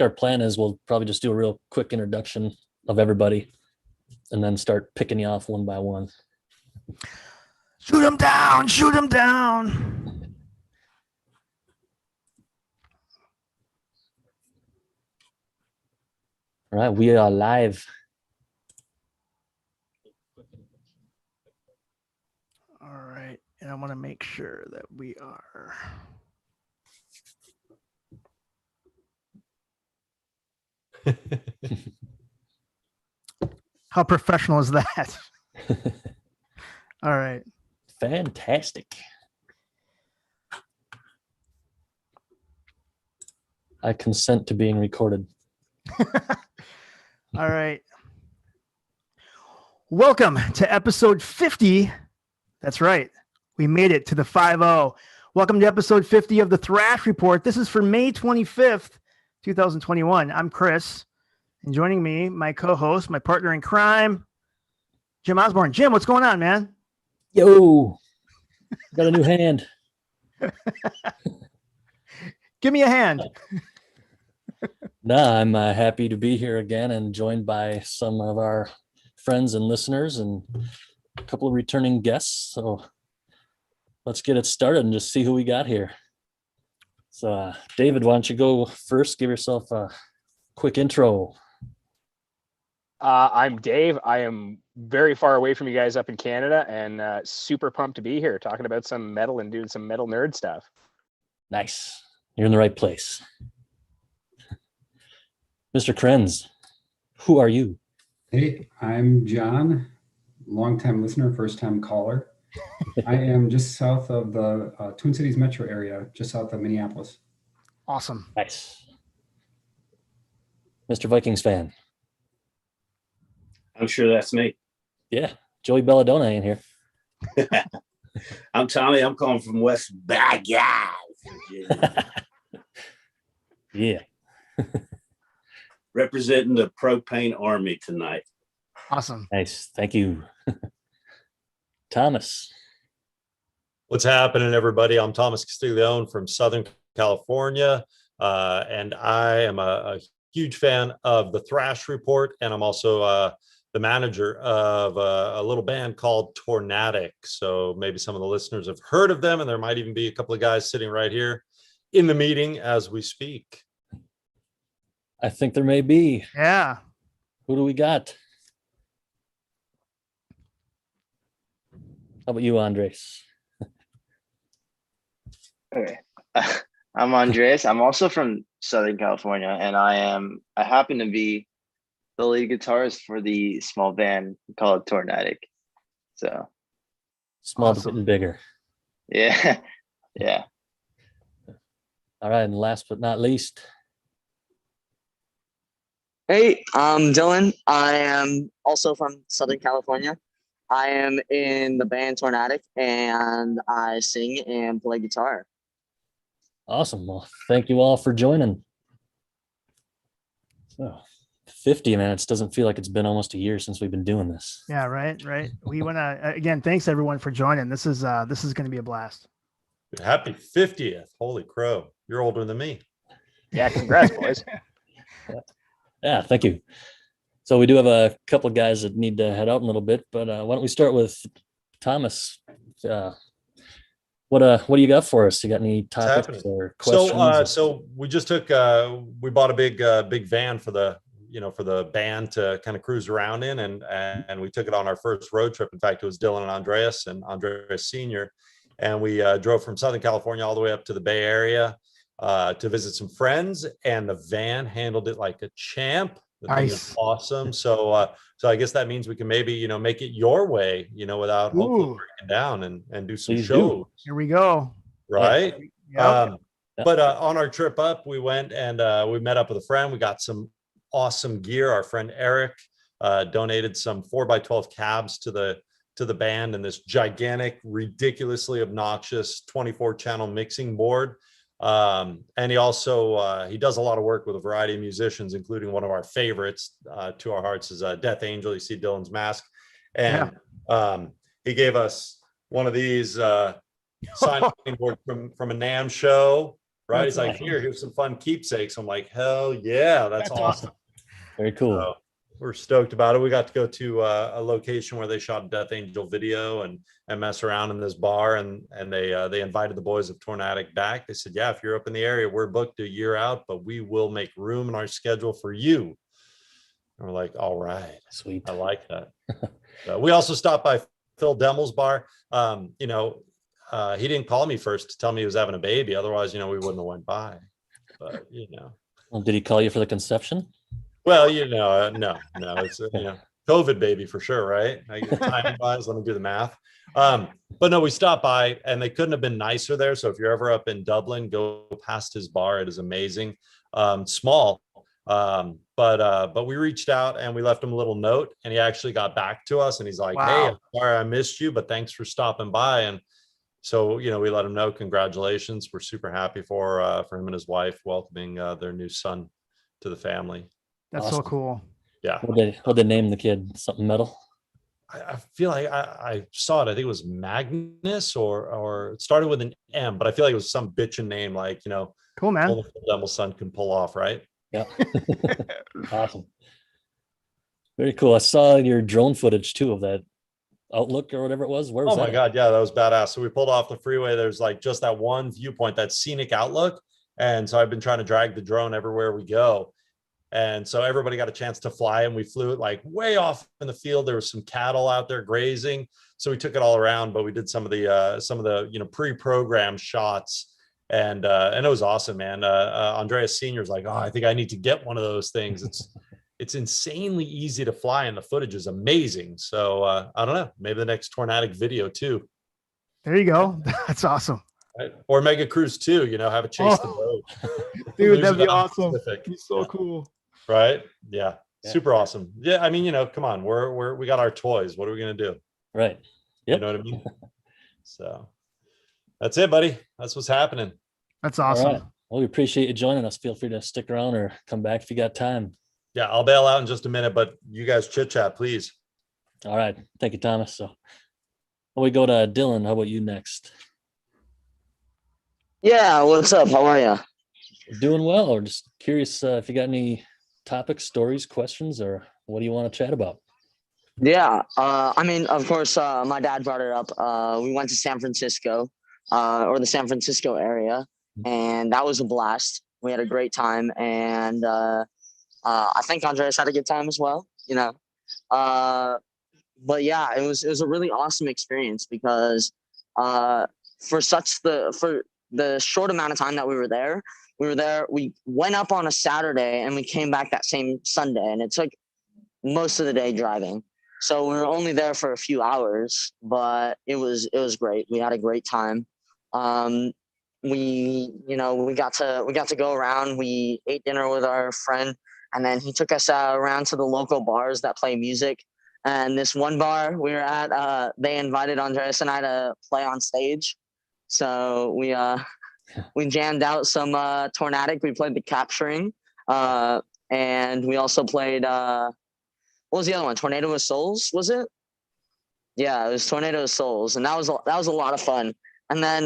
our plan is we'll probably just do a real quick introduction of everybody and then start picking you off one by one. Shoot him down, shoot him down. All right, we are live. All right, and I want to make sure that we are. How professional is that? All right. Fantastic. I consent to being recorded. All right. Welcome to episode 50. That's right. We made it to the 5-0. Welcome to episode 50 of the Thrash Report. This is for May 25th, 2021. I'm Chris. And joining me, my co-host, my partner in crime, Jim Osborne. Jim, what's going on, man? Yo, got a new hand. Give me a hand. Nah, I'm happy to be here again and joined by some of our friends and listeners and a couple of returning guests. So let's get it started and just see who we got here. So David, why don't you go first? Give yourself a quick intro. I'm Dave. I am very far away from you guys up in Canada and super pumped to be here talking about some metal and doing some metal nerd stuff. Nice. You're in the right place. Mr. Krenz, who are you? Hey, I'm John, longtime listener, first-time caller. I am just south of the Twin Cities metro area, just south of Minneapolis. Awesome. Nice. Mr. Vikings fan. I'm sure that's me. Yeah, Joey Belladonna ain't here. I'm Tommy. I'm calling from West Baghdad, Virginia. Yeah. Representing the Propane Army tonight. Awesome. Nice. Thank you. Thomas. What's happening, everybody? I'm Thomas Castiglione from Southern California, and I am a huge fan of the Thrash Report, and I'm also the manager of a little band called Tornadic. So maybe some of the listeners have heard of them, and there might even be a couple of guys sitting right here in the meeting as we speak. I think there may be. Yeah. Who do we got? How about you, Andres? Okay. I'm Andres. I'm also from Southern California, and I happen to be the lead guitarist for the small band called Tornadic. So Small Awesome. but getting bigger. yeah. Yeah. All right, and last but not least, Hey, I'm Dylan. I am also from Southern California. I am in the band Tornadic, and I sing and play guitar. awesome. Well, thank you all for joining. So 50 minutes doesn't feel like it's been almost a year since we've been doing this. Yeah, right. We want to, again, thanks everyone for joining. This is going to be a blast. Happy 50th. Holy crow. You're older than me. Yeah, congrats, boys. Yeah, thank you. So we do have a couple of guys that need to head out in a little bit, but why don't we start with Thomas? What do you got for us? You got any topics or questions? So we just took we bought a big van for the band to kind of cruise around in, and we took it on our first road trip. In fact, it was Dylan and Andreas Senior, and we drove from Southern California all the way up to the Bay Area to visit some friends, and the van handled it like a champ. The thing is awesome. So I guess that means we can maybe make it your way, without hopefully breaking down and do some shows. Here we go. Right. Yep. But on our trip up, we went and we met up with a friend. We got some awesome gear. Our friend Eric donated some 4x12 cabs to the band and this gigantic, ridiculously obnoxious 24-channel mixing board. And he also he does a lot of work with a variety of musicians, including one of our favorites to our hearts is Death Angel. You see Dylan's mask, and he gave us one of these signed board from a NAMM show. right? That's He's like, awesome. here's some fun keepsakes. I'm like, hell yeah, that's awesome. Very cool. So we're stoked about it. We got to go to a location where they shot a Death Angel video and mess around in this bar, and they invited the boys of Tornadic back. They said, yeah, if you're up in the area, we're booked a year out, but we will make room in our schedule for you. And we're like, all right, Sweet. I like that. We also stopped by Phil Demel's bar. He didn't call me first to tell me he was having a baby. Otherwise, we wouldn't have went by. But Well, did he call you for the conception? well, no, it's COVID baby for sure, right? Time wise, let me do the math. But no, we stopped by, and they couldn't have been nicer there. So if you're ever up in Dublin, go past his bar. It is amazing. Small. But we reached out and we left him a little note, and he actually got back to us, and he's like, Wow. hey, I'm sorry I missed you, but thanks for stopping by. And so, we let him know, congratulations. We're super happy for him and his wife welcoming their new son to the family. That's so Awesome. cool. Yeah. What'd they name the kid? Something metal? I feel like I saw it. I think it was Magnus or it started with an M, but I feel like it was some bitchin' name, like, Cool, man. only Phil Demel's son can pull off, right? Yeah. Awesome. Very cool. I saw your drone footage too of that Outlook or whatever it was. Where was Oh that my at? God. Yeah, that was badass. So we pulled off the freeway. There's like just that one viewpoint, that scenic outlook. And so I've been trying to drag the drone everywhere we go. And so everybody got a chance to fly, and we flew it like way off in the field. There was some cattle out there grazing. So we took it all around, but we did some of the pre-programmed shots. And it was awesome, man. Andreas Senior's like, oh, I think I need to get one of those things. It's insanely easy to fly, and the footage is amazing. So I don't know, maybe the next Tornadic video too. There you go. That's awesome. Right? Or Mega Cruise 2, have it chase the boat. Dude, Lose that'd be it on awesome. Pacific. Be so cool. Right? Yeah. Yeah. Super awesome. Yeah, I mean, come on, we got our toys. What are we gonna do? Right. You Yep. know what I mean? So that's it, buddy. That's what's happening. That's All awesome. right. Well, we appreciate you joining us. Feel free to stick around or come back if you got time. Yeah, I'll bail out in just a minute, but you guys chit chat, please. All right. Thank you, Thomas. So we go to Dylan. How about you next? Yeah, what's up? How are you? Doing well, or just curious if you got any topics, stories, questions, or what do you want to chat about? Yeah, I mean, of course, my dad brought it up. We went to San Francisco, or the San Francisco area, and that was a blast. We had a great time, and I think Andreas had a good time as well. But yeah, it was a really awesome experience because for the short amount of time that we were there. We went up on a Saturday and we came back that same Sunday, and it took most of the day driving. So we were only there for a few hours, but it was great. We had a great time. We got to go around. We ate dinner with our friend, and then he took us around to the local bars that play music. And this one bar we were at, they invited Andreas and I to play on stage. So we jammed out some Tornadic. We played the Capturing, and we also played what was the other one? Tornado of Souls, was it? Yeah, it was Tornado of Souls, and that was a lot of fun. And then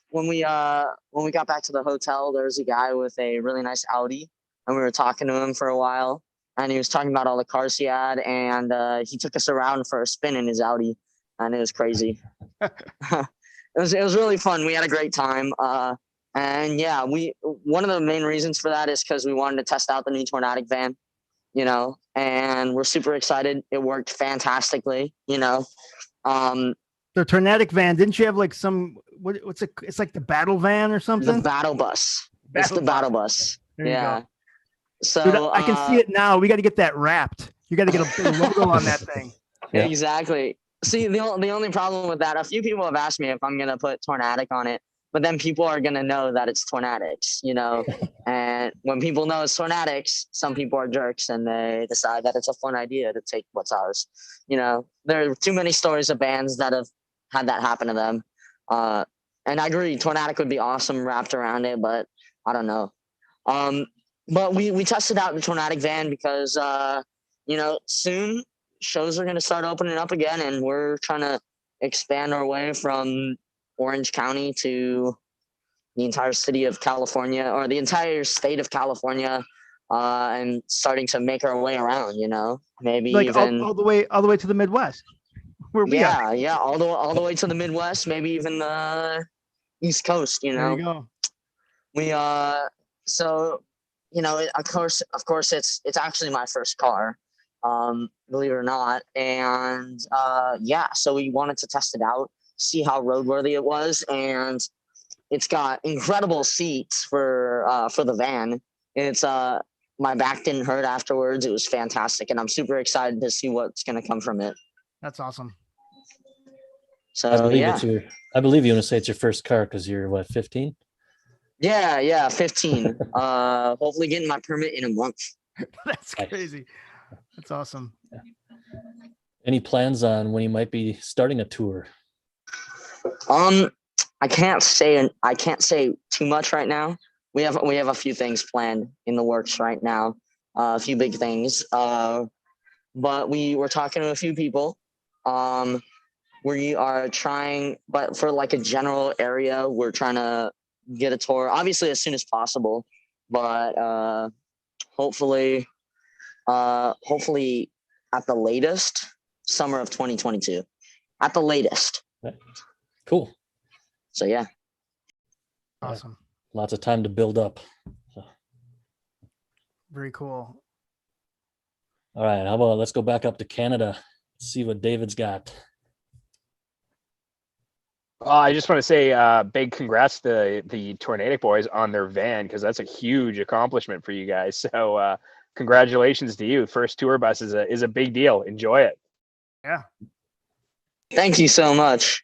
when we got back to the hotel, there was a guy with a really nice Audi, and we were talking to him for a while, and he was talking about all the cars he had, and he took us around for a spin in his Audi, and it was crazy. It was really fun. We had a great time. And yeah, one of the main reasons for that is because we wanted to test out the new Tornadic van, and we're super excited. It worked fantastically, The Tornadic van, didn't you have like it's like the battle van or something? The battle bus. It's the battle bus. There you Yeah. go. So Dude, I can see it now. We got to get that wrapped. You got to get a big logo on that thing. Yeah. Exactly. See, the only problem with that, a few people have asked me if I'm going to put Tornadic on it, but then people are going to know that it's Tornadics, and when people know it's Tornadics, some people are jerks and they decide that it's a fun idea to take what's ours. There are too many stories of bands that have had that happen to them. And I agree, Tornadic would be awesome wrapped around it, but I don't know. But we tested out the Tornadic van because, soon shows are going to start opening up again, and we're trying to expand our way from Orange County to the entire city of California, or the entire state of California, and starting to make our way around. Maybe Like even all the way to the Midwest, where we are. yeah, all the way to the Midwest, maybe even the East Coast. There you go. We so of course it's actually my first car, believe it or not, and so we wanted to test it out, see how roadworthy it was, and it's got incredible seats for the van. It's my back didn't hurt afterwards. It was fantastic, and I'm super excited to see what's going to come from it. That's awesome. So I believe yeah. I believe you want to say it's your first car because you're what, 15? Yeah, 15. Hopefully getting my permit in a month. That's crazy. That's awesome. Any plans on when you might be starting a tour? I can't say too much right now. We have a few things planned in the works right now, a few big things. But we're talking to a few people. We are trying, but for like a general area, we're trying to get a tour, obviously as soon as possible. But hopefully at the latest, summer of 2022. At the latest. Cool. So yeah. Awesome. Lots of time to build up. So. Very cool. All right. How about let's go back up to Canada, see what David's got. I just want to say big congrats to the Tornadic boys on their van, because that's a huge accomplishment for you guys. So congratulations to you. First tour bus is a big deal. Enjoy it. Yeah. Thank you so much.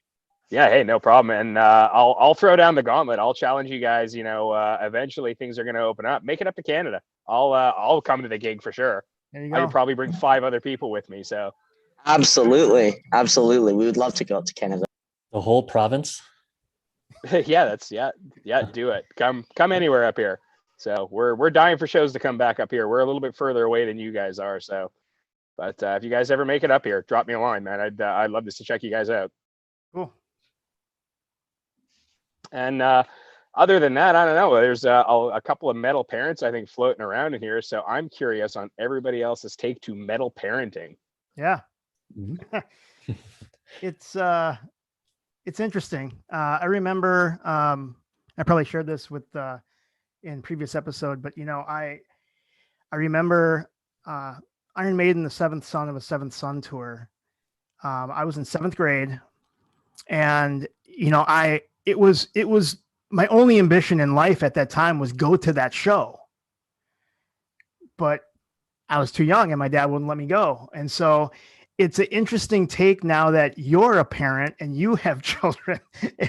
Yeah, hey, no problem. And I'll throw down the gauntlet. I'll challenge you guys. Eventually things are going to open up. Make it up to Canada. I'll come to the gig for sure. There you I go. could probably bring 5 other people with me. So Absolutely. We would love to go up to Canada. The whole province? yeah, do it. Come anywhere up here. So we're dying for shows to come back up here. We're a little bit further away than you guys are. So, but if you guys ever make it up here, drop me a line, man. I'd love to check you guys out. Cool. And other than that, I don't know. There's a couple of metal parents, I think, floating around in here. So I'm curious on everybody else's take to metal parenting. Yeah. Mm-hmm. It's interesting. I remember, I probably shared this with in previous episode, but I remember Iron Maiden, the Seventh Son of a Seventh Son tour. I was in 7th grade, and it was my only ambition in life at that time was go to that show, but I was too young and my dad wouldn't let me go. And so it's an interesting take now that you're a parent and you have children,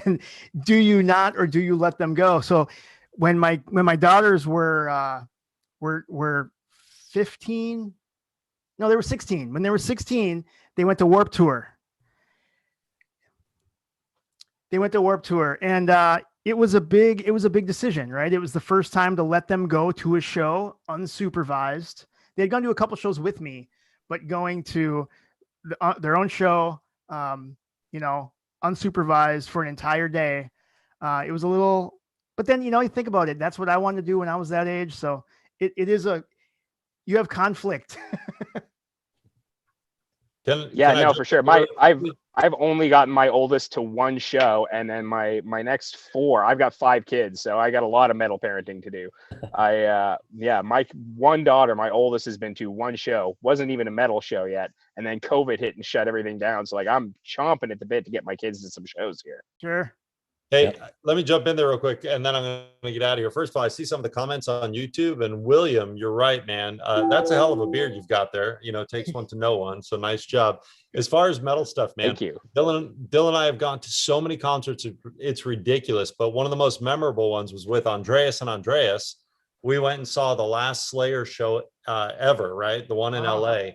and do you not, or do you let them go? So when my daughters were 15, no, they were 16. When they were 16, they went to Warped Tour. And it was a big decision, right? It was the first time to let them go to a show unsupervised. They had gone to a couple shows with me, but going to their own show, unsupervised for an entire day. It was a little, but then, you think about it. That's what I wanted to do when I was that age. So you have conflict. For sure. I've only gotten my oldest to 1 show, and then my next 4, I've got 5 kids, so I got a lot of metal parenting to do. My one daughter, my oldest, has been to 1 show, wasn't even a metal show yet, and then COVID hit and shut everything down. So I'm chomping at the bit to get my kids to some shows here. Sure. Hey, let me jump in there real quick, and then I'm going to get out of here. First of all, I see some of the comments on YouTube, and William, you're right, man. That's a hell of a beard you've got there. It takes one to know one, so nice job. As far as metal stuff, man, thank you. Dylan and I have gone to so many concerts, it's ridiculous. But one of the most memorable ones was with Andreas and Andreas. We went and saw the last Slayer show ever, right? The one in LA.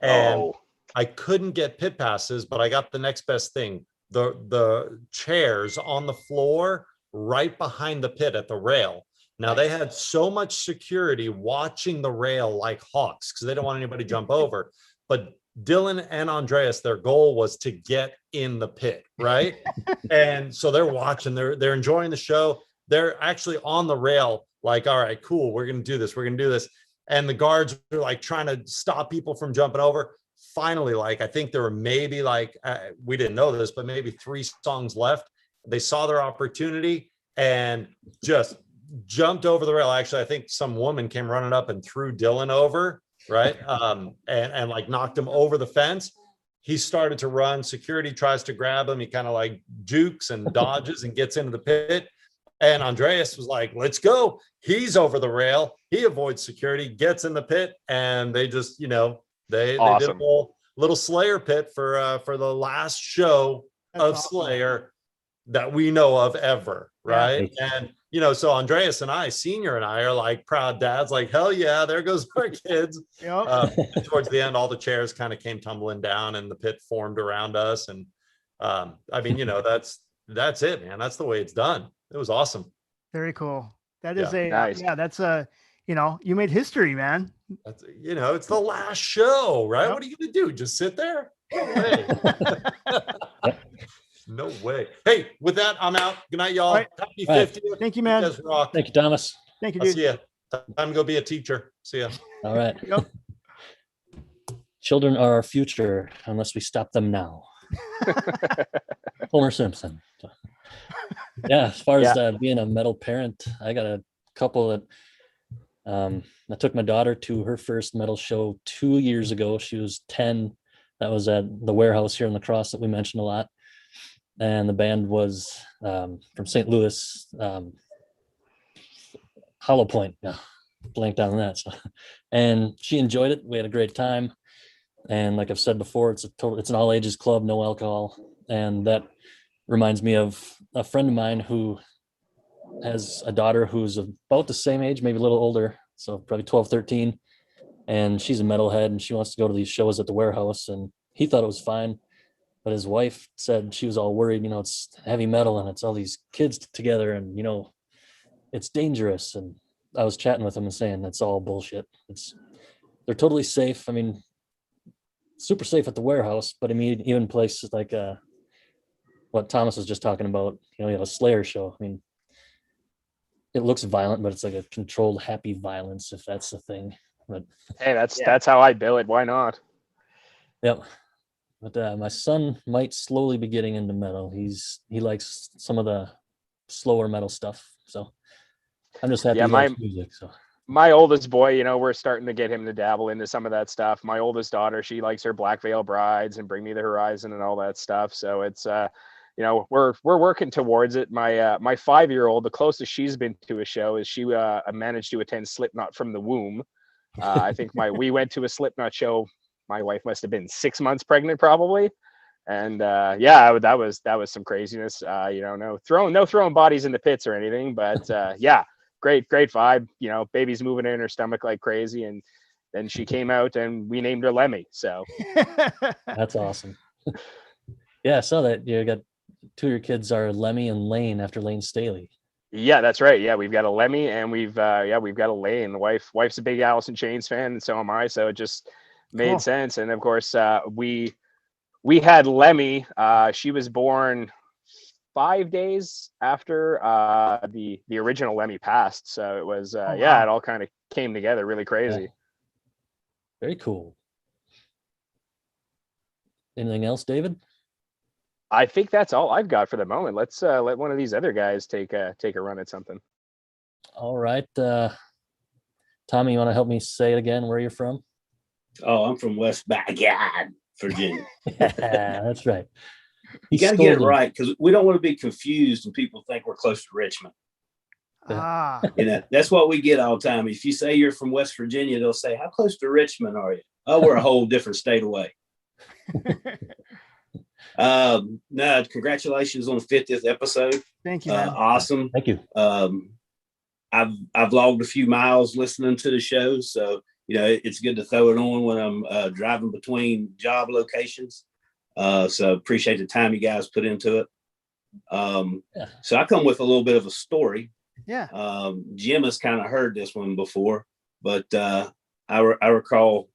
And I couldn't get pit passes, but I got the next best thing. The chairs on the floor right behind the pit at the rail. Now they had so much security watching the rail like hawks because they don't want anybody to jump over. But Dylan and Andreas, their goal was to get in the pit, right? And so they're watching, they're enjoying the show. they're actually on the rail, like, all right, cool, we're going to do this. We're going to do this. And the guards are like trying to stop people from jumping over. Finally, like, I think there were maybe like, we didn't know this, but maybe 3 songs left. They saw their opportunity and just jumped over the rail. Actually, I think some woman came running up and threw Dylan over, right? And like knocked him over the fence. He started to run. Security tries to grab him. He kind of like jukes and dodges and gets into the pit. And Andreas was like, let's go. He's over the rail. He avoids security, gets in the pit, and they just, they did a little Slayer pit for the last show of Slayer that we know of ever, right? Yeah. And so Andreas and I, Senior and I, are like proud dads, like, hell yeah, there goes our kids. Yep. Towards the end, all the chairs kind of came tumbling down and the pit formed around us. And I mean, that's it, man. That's the way it's done. It was awesome. Very cool. That is nice. That's you made history, man. That's, it's the last show, right? Yep. What are you going to do? Just sit there? No way. No way. Hey, with that, I'm out. Good night, y'all. Right. Happy 50th. Thank you, man. You guys rock. Thank you, Thomas. Thank you, I'll dude. see you. Time to go be a teacher. See ya. All right. Yep. Children are our future unless we stop them now. Homer Simpson. Yeah, as far as being a metal parent, I got a couple that I took my daughter to her first metal show 2 years ago. She was 10. That was at the warehouse here in La Crosse that we mentioned a lot. And the band was from St. Louis, Hollow Point. Yeah, blanked on that. So, and she enjoyed it. We had a great time. And like I've said before, it's an all ages club, no alcohol. And that reminds me of a friend of mine who has a daughter who's about the same age, maybe a little older. So probably 12, 13. And she's a metalhead and she wants to go to these shows at the warehouse. And he thought it was fine. But his wife said she was all worried, it's heavy metal and it's all these kids together and, it's dangerous. And I was chatting with him and saying that's all bullshit. They're totally safe. I mean, super safe at the warehouse, but I mean, even places like what Thomas was just talking about, you have a Slayer show. I mean, it looks violent, but it's like a controlled, happy violence, if that's the thing. But hey, that's how I bill it. Why not? Yep. But my son might slowly be getting into metal. He likes some of the slower metal stuff. So I'm just happy he likes music. So my oldest boy, we're starting to get him to dabble into some of that stuff. My oldest daughter, she likes her Black Veil Brides and Bring Me the Horizon and all that stuff. So it's we're working towards it. My 5-year-old, the closest she's been to a show is she managed to attend Slipknot from the womb. I think we went to a Slipknot show. My wife must have been 6 months pregnant probably. And that was some craziness. No throwing bodies in the pits or anything, but great vibe. Baby's moving in her stomach like crazy. And then she came out and we named her Lemmy. So that's awesome. Yeah, I saw that you got 2 of your kids are Lemmy and Lane after Lane Staley. Yeah, that's right. Yeah, we've got a Lemmy and we've got a Lane. The wife's a big Alice in Chains fan, and so am I. So it just made sense. And of course, we had Lemmy. She was born 5 days after the original Lemmy passed. So it was it all kind of came together really crazy. Yeah. Very cool. Anything else, David? I think that's all I've got for the moment. Let's let one of these other guys take a run at something. All right. Tommy, you want to help me say it again, where you're from? Oh, I'm from West Backyard, Virginia. Yeah, that's right. You got to get it right, because we don't want to be confused and people think we're close to Richmond. That's what we get all the time. If you say you're from West Virginia, they'll say, how close to Richmond are you? Oh, we're a whole different state away. No, congratulations on the 50th episode. Thank you, man. Awesome. Thank you. I've logged a few miles listening to the show, so it's good to throw it on when I'm driving between job locations. So appreciate the time you guys put into it. So I come with a little bit of a story. Yeah. Jim has kind of heard this one before, but I recall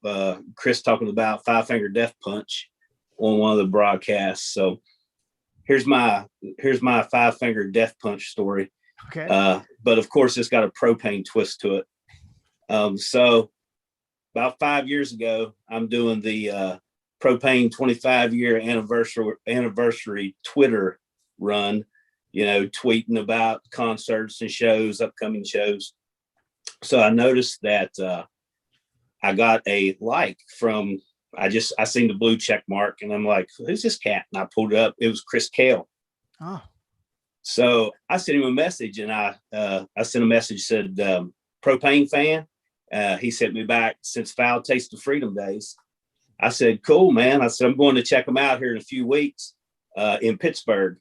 Chris talking about Five Finger Death Punch on one of the broadcasts. So here's my Five Finger Death Punch story. Okay. But of course, it's got a propane twist to it. So about 5 years ago, I'm doing the Propane 25-year anniversary Twitter run, tweeting about concerts and shows, upcoming shows. So I noticed that I got a like from, I seen the blue check mark and I'm like, who's this cat? And I pulled it up. It was Chris Kell. Oh. So I sent him a message and I sent a message, said, Propane fan. He sent me back, since Foul Taste of Freedom days. I said, cool, man. I said, I'm going to check them out here in a few weeks in Pittsburgh.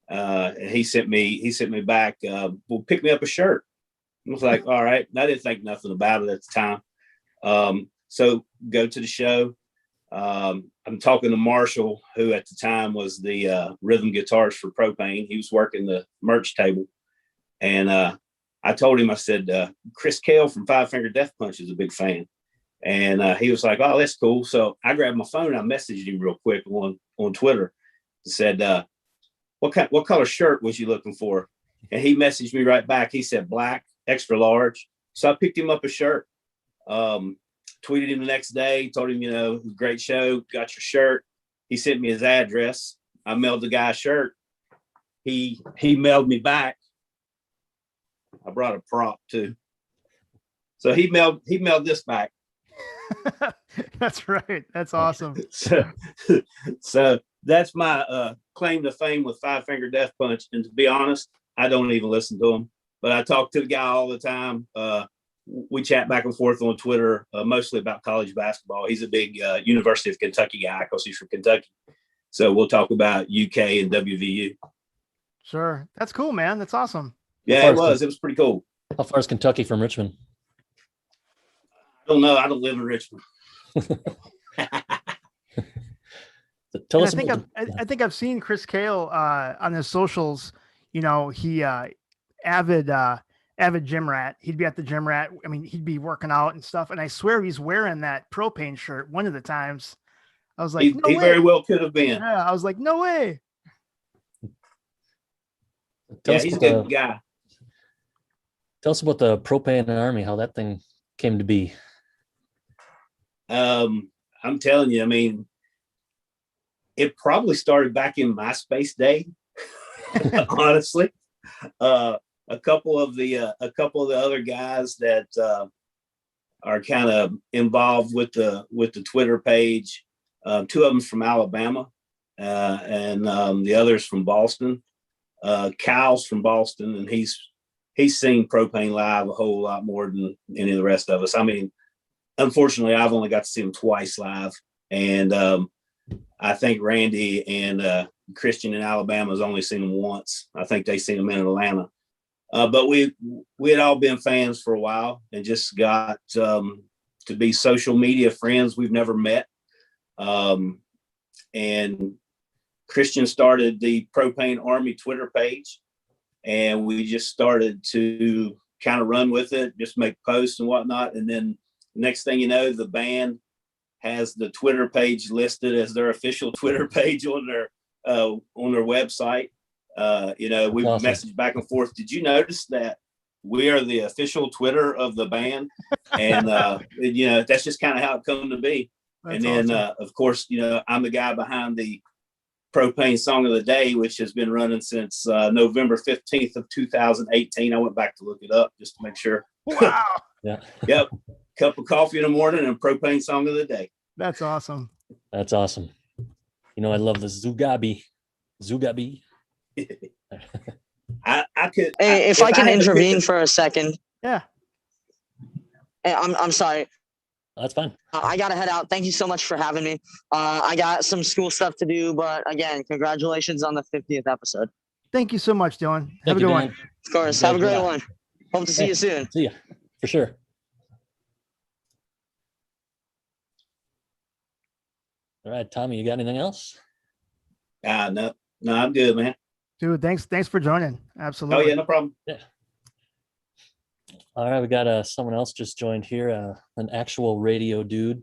And he sent me back, well, pick me up a shirt. I was like, all right. And I didn't think nothing about it at the time. So go to the show. I'm talking to Marshall, who at the time was the rhythm guitarist for Propane. He was working the merch table. And I told him, I said, Chris Kell from Five Finger Death Punch is a big fan. And he was like, oh, that's cool. So I grabbed my phone. I messaged him real quick on Twitter. Said, what color shirt was you looking for? And he messaged me right back. He said, black, extra large. So I picked him up a shirt. Tweeted him the next day, told him, great show, got your shirt. He sent me his address. I mailed the guy a shirt. He mailed me back. I brought a prop too. So he mailed this back. That's right. That's awesome. So that's my claim to fame with Five Finger Death Punch. And to be honest, I don't even listen to him, but I talk to the guy all the time. We chat back and forth on Twitter, mostly about college basketball. He's a big University of Kentucky guy because he's from Kentucky. So we'll talk about UK and WVU. Sure. That's cool, man. That's awesome. Yeah, it was pretty cool. How far is Kentucky from Richmond? I don't know. I don't live in Richmond. Tell And us. I think I've seen Chris Kell on his socials. He avid gym rat. He'd be at the gym rat. I mean, he'd be working out and stuff. And I swear he's wearing that Propane shirt one of the times. I was like, he very well could have been. Yeah, I was like, no way. He's a good guy. Tell us about the Propane Army, how that thing came to be. I'm telling you, I mean, it probably started back in MySpace day, honestly. A couple of the other guys that are kind of involved with the Twitter page. Two of them from Alabama, and the others from Boston. Kyle's from Boston, and he's seen Propane live a whole lot more than any of the rest of us. I mean, unfortunately, I've only got to see him twice live, and I think Randy and Christian in Alabama has only seen him once. I think they seen him in Atlanta. But we had all been fans for a while and just got to be social media friends. We've never met. And Christian started the Propane Army Twitter page, and we just started to kind of run with it, just make posts and whatnot. And then next thing you know, the band has the Twitter page listed as their official Twitter page on their website. We've Awesome. messaged back and forth. Did you notice that we are the official Twitter of the band? And, that's just kind of how it come to be. That's and then, awesome. of course, I'm the guy behind the Propane Song of the Day, which has been running since November 15th of 2018. I went back to look it up just to make sure. Wow. Yeah. Yep. Cup of coffee in the morning and Propane Song of the Day. That's awesome. That's awesome. I love the Zugabi. I could. Hey, if I can had to pick intervene for a second. Yeah. Hey, I'm sorry. That's fine. I gotta head out. Thank you so much for having me. I got some school stuff to do, but again, congratulations on the 50th episode. Thank you so much, Dylan. Have Thank a you, good Dan. one. Of course. Have a great Yeah. one. Hope to see you soon. See ya. For sure. All right, Tommy, you got anything else? No, I'm good, man. Dude, thanks for joining. Oh Absolutely. yeah, no problem. All right, we got someone else just joined here, an actual radio dude.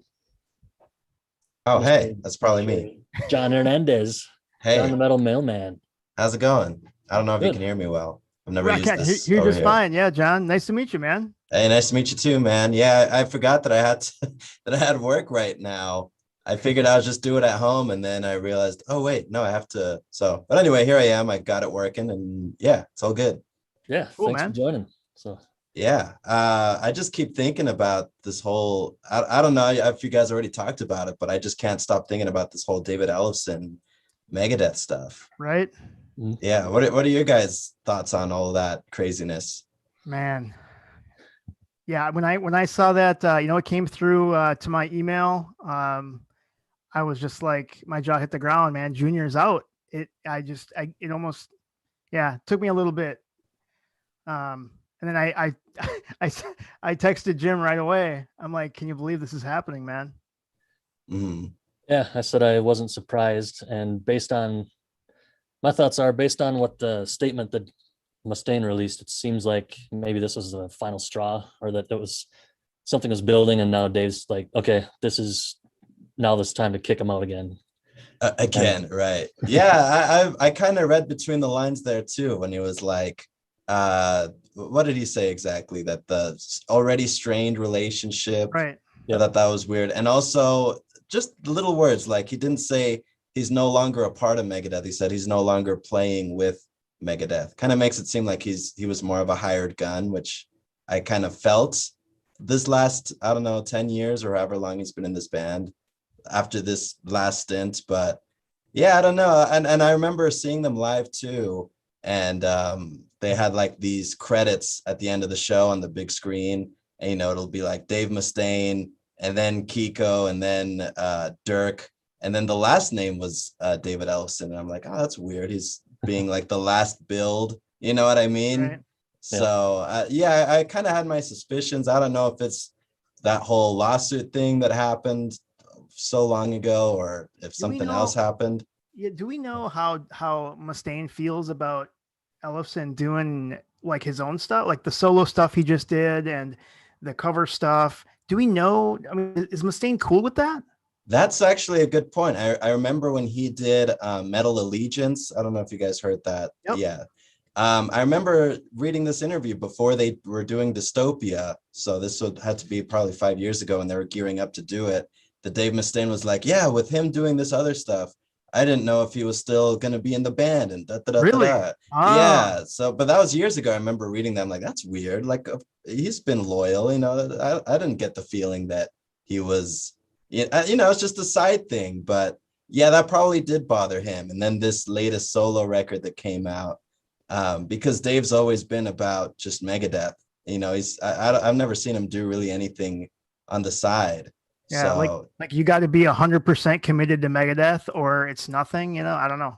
Oh, hey, that's probably me. John Hernandez, Hey, John the Metal Mailman. how's it going? I don't know if you Good. can hear me well, I've never used this. You're over just here. fine. Yeah, John. Nice to meet you, man. Hey, nice to meet you too, man. Yeah, I forgot that I had that I had work right now. I figured I was just do it at home, and then I realized, oh wait, no, I have to. So, but anyway, here I am. I got it working, and yeah, it's all good. Yeah, Cool, thanks man. for joining. So Yeah, I just keep thinking about this whole. I don't know if you guys already talked about it, but I just can't stop thinking about this whole David Ellefson Megadeth stuff. Right, Yeah, what are your guys' thoughts on all that craziness? man. Yeah, when I saw that, it came through to my email. I was just like, my jaw hit the ground, man. Junior's out. It almost, yeah, took me a little bit. And then I texted Jim right away. I'm like, can you believe this is happening, man? Mhm. yeah, I said I wasn't surprised, and based on what the statement that Mustaine released, it seems like maybe this was the final straw, or that there was something was building, and now Dave's like, okay, this time to kick him out again. Again, right? Yeah, I kind of read between the lines there too when he was like, what did he say exactly? That the already strained relationship. Right. I thought that was weird, and also just little words like he didn't say he's no longer a part of Megadeth. He said he's no longer playing with Megadeth. Kind of makes it seem like he was more of a hired gun, which I kind of felt this last, I don't know, 10 years or however long he's been in this band after this last stint. But yeah, I don't know. And I remember seeing them live too. And they had like these credits at the end of the show on the big screen. And, it'll be like Dave Mustaine and then Kiko and then Dirk. And then the last name was David Ellefson. And I'm like, oh, that's weird. He's being like the last build. You know what I mean? Right. So, I kind of had my suspicions. I don't know if it's that whole lawsuit thing that happened so long ago or if something else happened. Yeah. Do we know how Mustaine feels about Ellefson doing like his own stuff, like the solo stuff he just did and the cover stuff? Do we know? I mean, is Mustaine cool with that? That's actually a good point. I remember when he did Metal Allegiance. I don't know if you guys heard that. Yep. Yeah. I remember reading this interview before they were doing Dystopia. So this had to be probably 5 years ago when they were gearing up to do it. That Dave Mustaine was like, yeah, with him doing this other stuff, I didn't know if he was still going to be in the band and Really? Yeah. So, but that was years ago. I remember reading them like, that's weird. Like he's been loyal, I didn't get the feeling that he was, it's just a side thing, but yeah, that probably did bother him. And then this latest solo record that came out, because Dave's always been about just Megadeth. I've never seen him do really anything on the side. Yeah, so, like you got to be 100% committed to Megadeth, or it's nothing. I don't know.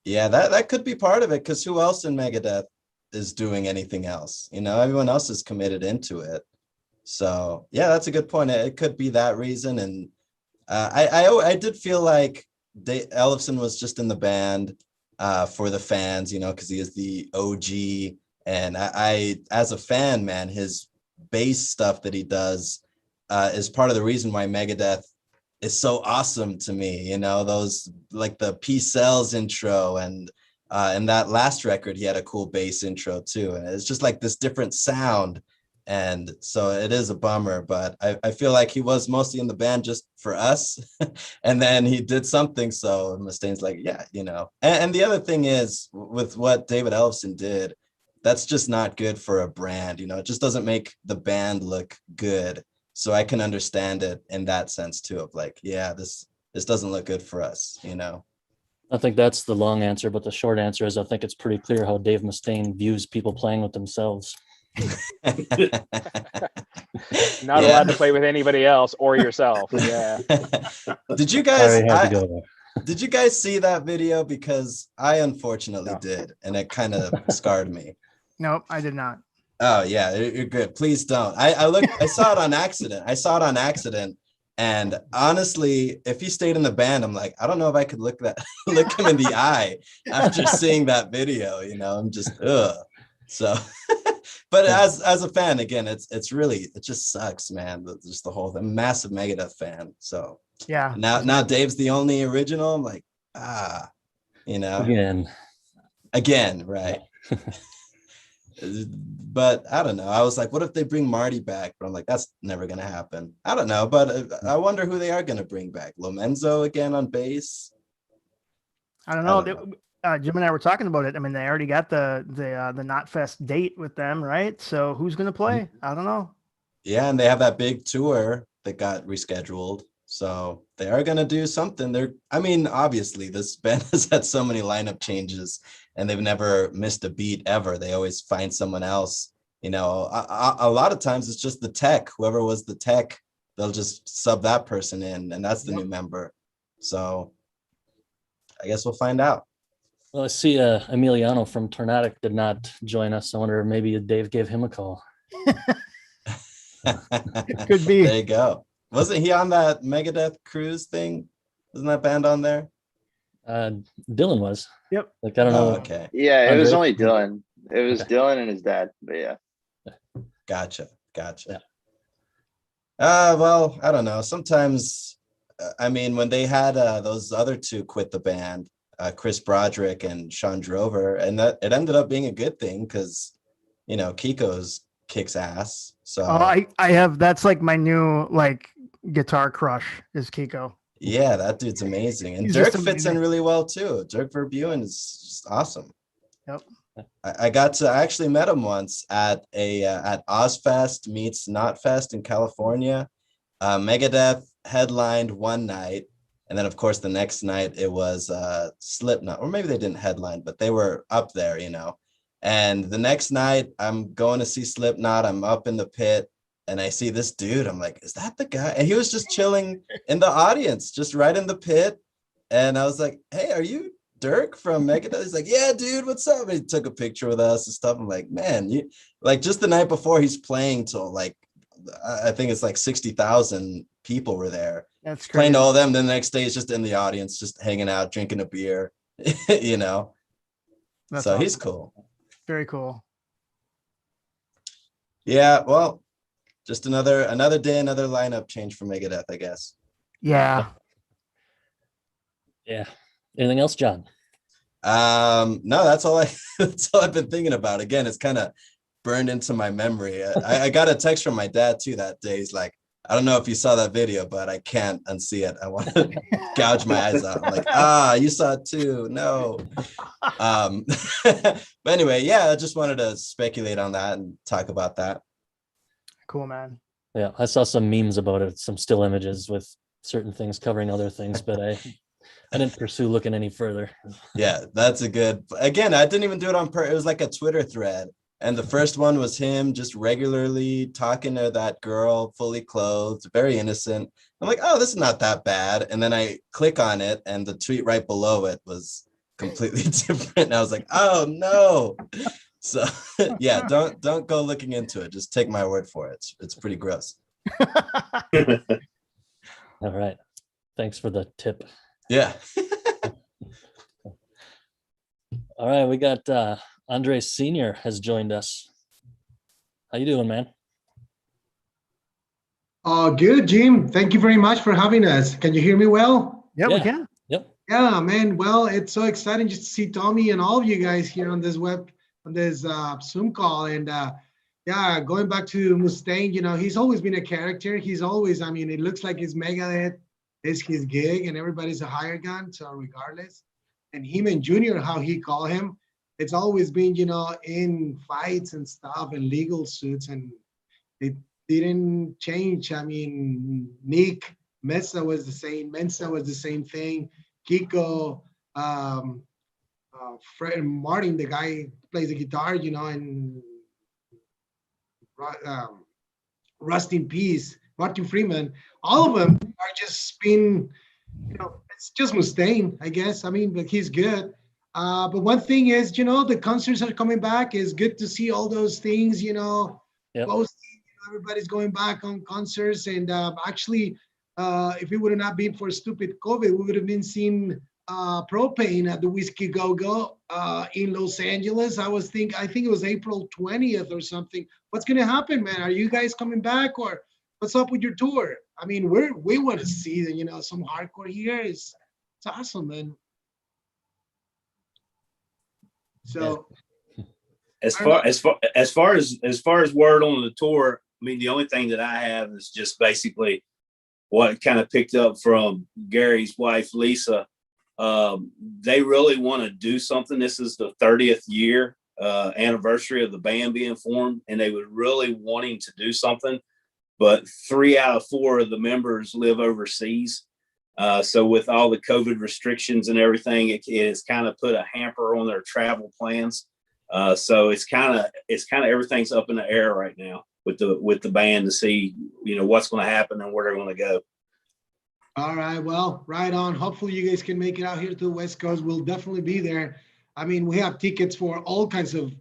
Yeah, that could be part of it, because who else in Megadeth is doing anything else? Everyone else is committed into it. So yeah, that's a good point. It could be that reason. And I did feel like Ellefson was just in the band for the fans, because he is the OG. And I, as a fan, man, his bass stuff that he does is part of the reason why Megadeth is so awesome to me. Those like the Peace Cells intro and that last record, he had a cool bass intro too. And it's just like this different sound. And so it is a bummer, but I feel like he was mostly in the band just for us. And then he did something. So Mustaine's like, yeah, and the other thing is with what David Ellefson did, that's just not good for a brand. It just doesn't make the band look good. So I can understand it in that sense too, of like, yeah, this doesn't look good for us, I think that's the long answer, but the short answer is I think it's pretty clear how Dave Mustaine views people playing with themselves. Not allowed to play with anybody else or yourself. Yeah. Did you guys go there. Did you guys see that video? Because I unfortunately did, and it kind of scarred me. Nope, I did not. Oh yeah, you're good. Please don't. I saw it on accident. And honestly, if he stayed in the band, I'm like, I don't know if I could look him in the eye after seeing that video. I'm just So, but as a fan, again, it just sucks, man. Just the massive Megadeth fan. So yeah. Now Dave's the only original. I'm like, again, Again, right. But I don't know. I was like, what if they bring Marty back? But I'm like, that's never gonna happen. I don't know, but I wonder who they are gonna bring back. Lomenzo again on bass. I don't I know. don't Jim and I were talking about it. I mean, they already got the Knotfest date with them, right? So who's gonna play? I don't know. Yeah, and they have that big tour that got rescheduled. So they are gonna do something. I mean, obviously, this band has had so many lineup changes, and they've never missed a beat ever. They always find someone else. You know, a lot of times it's just the tech. Whoever was the tech, they'll just sub that person in, and that's the new member. So I guess we'll find out. Well, I see Emiliano from Tornadic did not join us. I wonder if maybe Dave gave him a call. Could be. There you go. Wasn't he on that Megadeth cruise thing? Wasn't that band on there? Dylan was. Yep. Like, I don't know. Oh, okay. Yeah, it was Andre? only Dylan. It was Okay. Dylan and his dad. But yeah. Gotcha. Yeah. Well, I don't know. Sometimes, I mean, when they had those other two quit the band, Chris Broderick and Sean Drover, and that it ended up being a good thing because, you know, Kiko's kicks ass. So I have, that's like my new like guitar crush is Kiko. yeah, that dude's amazing, and He's Dirk just fits in amazing. really well too. Dirk Verburen is just awesome. Yep. I actually met him once at at Ozfest meets Knotfest in California. Megadeth headlined one night, and then of course the next night it was Slipknot, or maybe they didn't headline, but they were up there, you know. And the next night I'm going to see Slipknot. I'm up in the pit, and I see this dude. I'm like, is that the guy? And he was just chilling in the audience, just right in the pit. And I was like, hey, are you Dirk from Megadeth? He's like, yeah, dude, what's up? And he took a picture with us and stuff. I'm like, man, you like just the night before he's playing till like, I think it's like 60,000 people were there. That's Playing crazy. to all of them. Then the next day he's just in the audience, just hanging out, drinking a beer, you know? That's so awesome. he's cool. Very cool. Yeah, well, just another day, another lineup change for Megadeth, I guess. Yeah. Yeah. Anything else, John? No, that's all that's all I've been thinking about. Again, it's kind of burned into my memory. I got a text from my dad too that day. He's like, I don't know if you saw that video, but I can't unsee it. I want to gouge my eyes out. I'm like, you saw it too. No. But anyway, yeah, I just wanted to speculate on that and talk about that. Cool, man. Yeah, I saw some memes about it, some still images with certain things covering other things, but I didn't pursue looking any further. Yeah, that's a good. Again, I didn't even do it on purpose. It was like a Twitter thread. And the first one was him just regularly talking to that girl, fully clothed, very innocent. I'm like, oh, this is not that bad. And then I click on it, and the tweet right below it was completely different. And I was like, oh no. So yeah, don't go looking into it. Just take my word for it. It's pretty gross. All right. Thanks for the tip. Yeah. All right, we got Andre Senior has joined us. How you doing, man? Good, Jim. Thank you very much for having us. Can you hear me well? Yeah, we Yeah. can. Yep. Yeah, man. Well, it's so exciting just to see Tommy and all of you guys here on this Zoom call. And yeah, going back to Mustaine, you know, he's always been a character. He's always, I mean, it looks like his Megadeth is his gig, and everybody's a hired gun. So regardless, and him and Junior, how he call him, it's always been, you know, in fights and stuff and legal suits, and it didn't change. I mean, Nick Mensa was the same thing. Kiko, Fred Martin, the guy plays the guitar, you know, and rest in peace, Martin Freeman. All of them are just been, you know, it's just Mustaine, I guess. I mean, but he's good. But one thing is, you know, the concerts are coming back. It's good to see all those things, you know, Yep. posting, you know, everybody's going back on concerts. And actually, if it would have not been for stupid COVID, we would have been seeing Propane at the Whiskey Go Go in Los Angeles. I think it was April 20th or something. What's going to happen, man? Are you guys coming back, or what's up with your tour? I mean, we want to see, you know, some hardcore here. It's awesome, man. So as word on the tour, I mean, the only thing that I have is just basically what kind of picked up from Gary's wife, Lisa. They really want to do something. This is the 30th year anniversary of the band being formed, and they were really wanting to do something, but 3 out of 4 of the members live overseas. So with all the COVID restrictions and everything, it has kind of put a hamper on their travel plans. So it's kind of everything's up in the air right now with the band to see, what's going to happen and where they're going to go. All right, well, right on. Hopefully you guys can make it out here to the West Coast. We'll definitely be there. I mean, we have tickets for all kinds of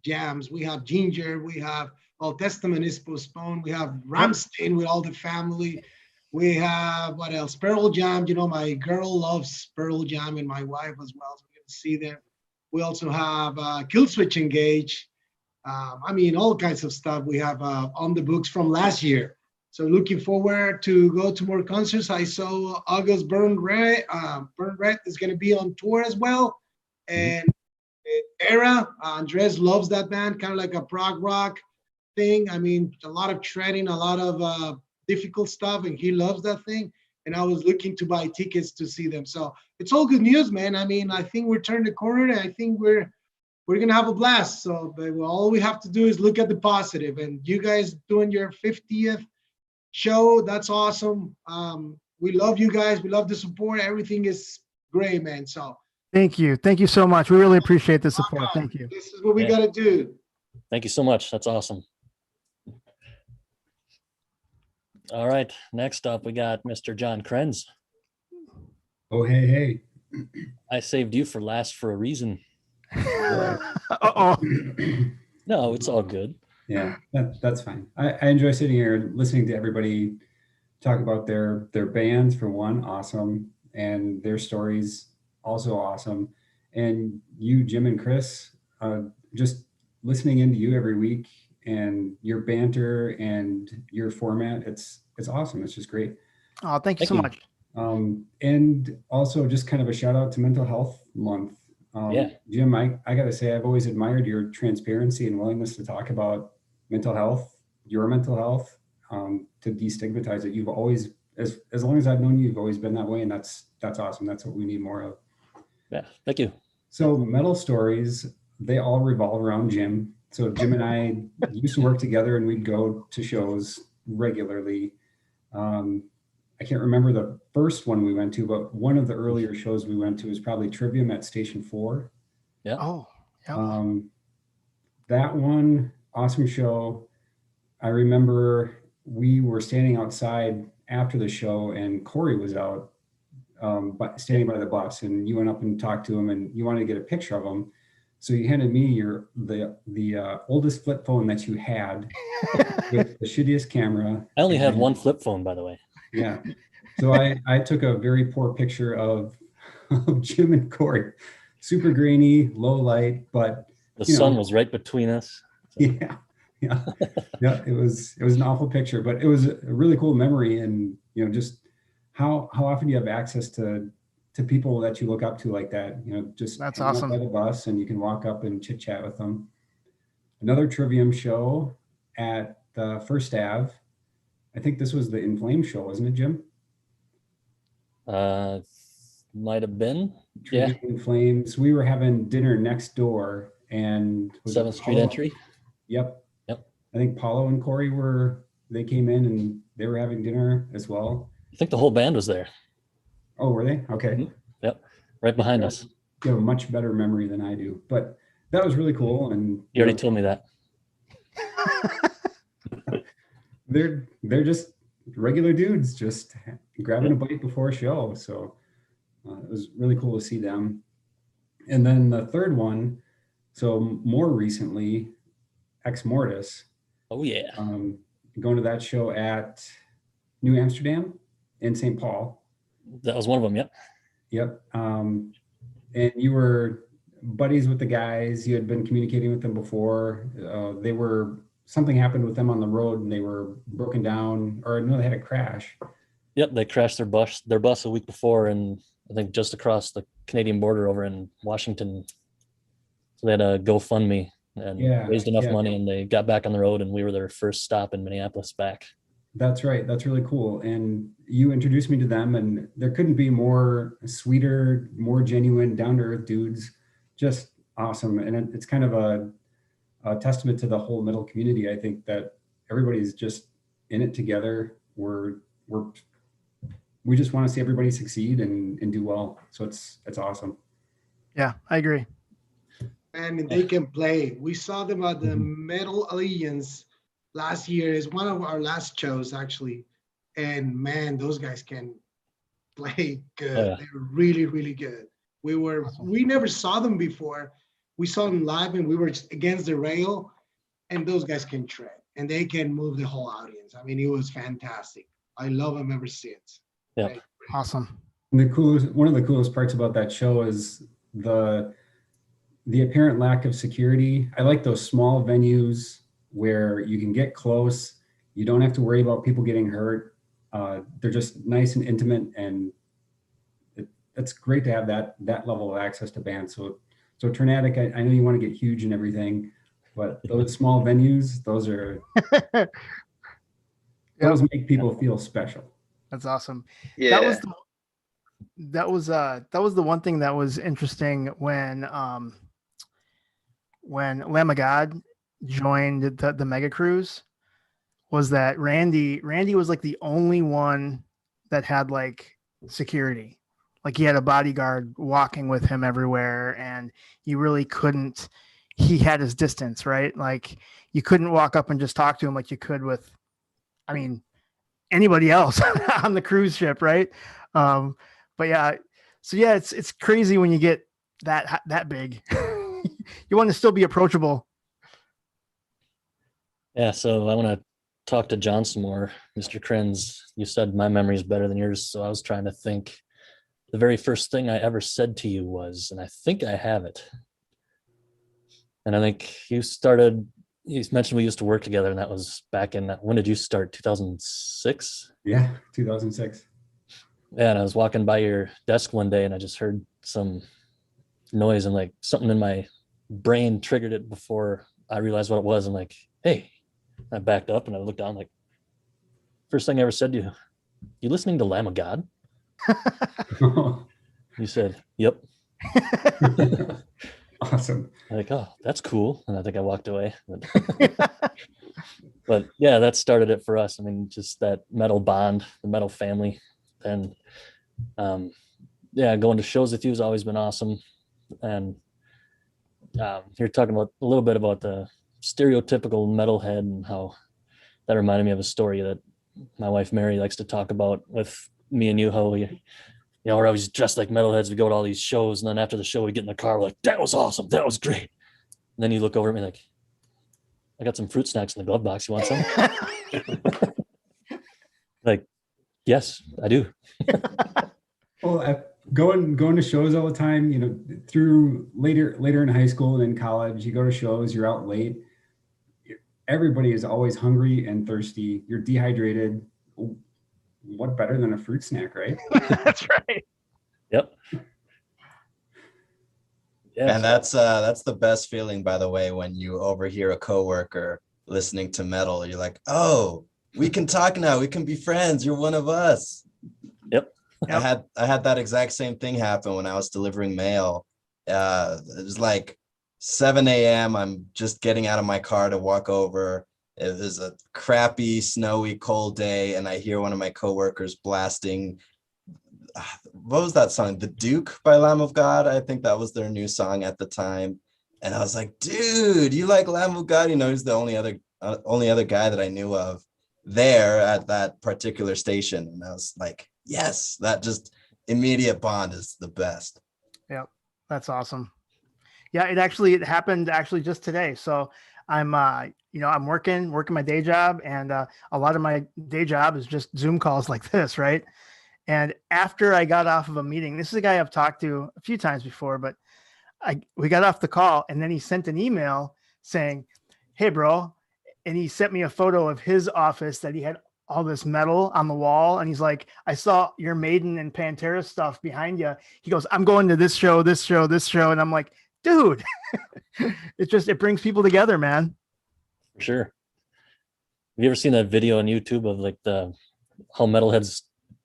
jams. We have Ginger. We have Old Testament is postponed. We have Ramstein with all the family. We have, what else? Pearl Jam. My girl loves Pearl Jam and my wife as well. So we're going to see them. We also have Killswitch Engage. I mean, all kinds of stuff we have on the books from last year. So looking forward to go to more concerts. I saw August Burn Red. Burn Red is going to be on tour as well. And Era, Andres loves that band, kind of like a prog rock thing. I mean, a lot of treading, a lot of difficult stuff, and he loves that thing. And I was looking to buy tickets to see them. So it's all good news, man. I mean, I think we're turning the corner, and I think we're going to have a blast. So but all we have to do is look at the positive. And you guys doing your 50th show, that's awesome. We love you guys. We love the support. Everything is great, man. So Thank you so much. We really appreciate the support. Thank you. this is what we got to do. Thank you so much. That's awesome. All right. Next up, we got Mr. John Krenz. Oh, hey. I saved you for last for a reason. Uh-oh. No, it's all good. Yeah, that's fine. I enjoy sitting here listening to everybody talk about their bands, for one, awesome, and their stories, also awesome. And you, Jim and Chris, just listening into you every week and your banter and your format, it's awesome. It's just great. Oh, thank you so much. And also just kind of a shout out to Mental Health Month. Jim, I got to say, I've always admired your transparency and willingness to talk about mental health, your mental health, to destigmatize it. You've always, as long as I've known you, you've always been that way. And that's awesome. That's what we need more of. Yeah. Thank you. So metal stories, they all revolve around Jim. So Jim and I used to work together, and we'd go to shows regularly. I can't remember the first one we went to, but one of the earlier shows we went to was probably Trivium at Station 4. Yeah. Oh, yeah. That one, awesome show. I remember we were standing outside after the show, and Corey was out standing by the bus, and you went up and talked to him, and you wanted to get a picture of him. So you handed me the oldest flip phone that you had with the shittiest camera. I only have one flip phone, by the way. Yeah. So I took a very poor picture of Jim and Corey. Super grainy, low light, but the sun was right between us. So. Yeah. It was an awful picture, but it was a really cool memory. And just how often do you have access to people that you look up to like that? Just that's awesome. By the bus, and you can walk up and chit chat with them. Another Trivium show at the First Ave. I think this was the In Flames show, wasn't it, Jim? Might have been. Trivium In Flames. We were having dinner next door, and 7th Street entry. Yep. I think Paulo and Corey they came in and they were having dinner as well. I think the whole band was there. Oh, were they? Okay. Mm-hmm. Yep. Right behind us. You have a much better memory than I do, but that was really cool. And you already told me that. They're just regular dudes, just grabbing a bite before a show. So it was really cool to see them. And then the third one, so more recently, Ex Mortis. Oh yeah. Going to that show at New Amsterdam in St. Paul. That was one of them. Yep. Yep. And you were buddies with the guys. You had been communicating with them before. Something happened with them on the road, and they were broken down, or no, they had a crash. Yep. They crashed their bus a week before, and I think just across the Canadian border over in Washington So they had a GoFundMe and Yeah, raised enough yeah. money, and they got back on the road, and we were their first stop in Minneapolis back. That's right. That's really cool. And you introduced me to them, and there couldn't be more sweeter, more genuine, down to earth dudes. Just awesome. And it's kind of a testament to the whole metal community. I think that everybody's just in it together. We just want to see everybody succeed and do well. So it's awesome. Yeah, I agree. And they can play. We saw them at the Metal Allegiance last year. Is one of our last shows actually, and man, those guys can play good. Oh, yeah. They're really, really good. We never saw them before. We saw them live, and we were just against the rail, and those guys can tread, and they can move the whole audience. I mean, it was fantastic. I love them ever since. Yeah, Right. Awesome. One of the coolest parts about that show is the apparent lack of security. I like those small venues where you can get close. You don't have to worry about people getting hurt. They're just nice and intimate, and it's great to have that level of access to bands. So Tornadic, I know you want to get huge and everything, but those small venues, those make people feel special. That's awesome. Yeah. That was the one thing that was interesting when Lamb of God joined the Mega Cruise, was that Randy was like the only one that had like security. Like he had a bodyguard walking with him everywhere, and you really couldn't, he had his distance, right? Like you couldn't walk up and just talk to him like you could with, I mean, anybody else on the cruise ship, right? But yeah, so yeah, it's crazy when you get that big. You want to still be approachable. Yeah, so I want to talk to John some more. Mr. Krenz, you said my memory is better than yours, so I was trying to think. The very first thing I ever said to you was, and I think I have it. And I think you mentioned we used to work together, and that was back in, when did you start? 2006? Yeah, 2006. Yeah, and I was walking by your desk one day, and I just heard some noise, and like something in my brain triggered it before I realized what it was. I'm like, hey, I backed up and I looked down, like, first thing I ever said to you, you listening to Lamb of God? You said, yep. Awesome. I'm like, oh, that's cool. And I think I walked away. But yeah, that started it for us. I mean, just that metal bond, the metal family. And yeah, going to shows with you has always been awesome. And you're talking about a little bit about the stereotypical metalhead and how that reminded me of a story that my wife Mary likes to talk about with me and you, how we're always dressed like metalheads. We go to all these shows, and then after the show, we get in the car. We're like, that was awesome. That was great. And then you look over at me like, I got some fruit snacks in the glove box. You want some? Like, yes, I do. Well, going to shows all the time, through later in high school and in college, you go to shows, you're out late. Everybody is always hungry and thirsty. You're dehydrated. What better than a fruit snack, right? That's right. Yep. Yeah, And that's the best feeling, by the way, when you overhear a coworker listening to metal. You're like, oh, we can talk now. We can be friends. You're one of us. Yep. I had that exact same thing happen when I was delivering mail. It was like 7 a.m. I'm just getting out of my car to walk over. It was a crappy, snowy, cold day, and I hear one of my coworkers blasting. What was that song? The Duke by Lamb of God. I think that was their new song at the time. And I was like, dude, you like Lamb of God? He's the only other guy that I knew of there at that particular station. And I was like, yes, that just immediate bond is the best. Yep. That's awesome. Yeah, it happened just today. So I'm I'm working my day job, and a lot of my day job is just Zoom calls like this, right? And after I got off of a meeting, this is a guy I've talked to a few times before, but we got off the call, and then he sent an email saying, hey, bro. And he sent me a photo of his office that he had all this metal on the wall. And he's like, I saw your Maiden and Pantera stuff behind you. He goes, I'm going to this show. And I'm like, dude, it brings people together, man. For sure. Have you ever seen that video on YouTube of like how metalheads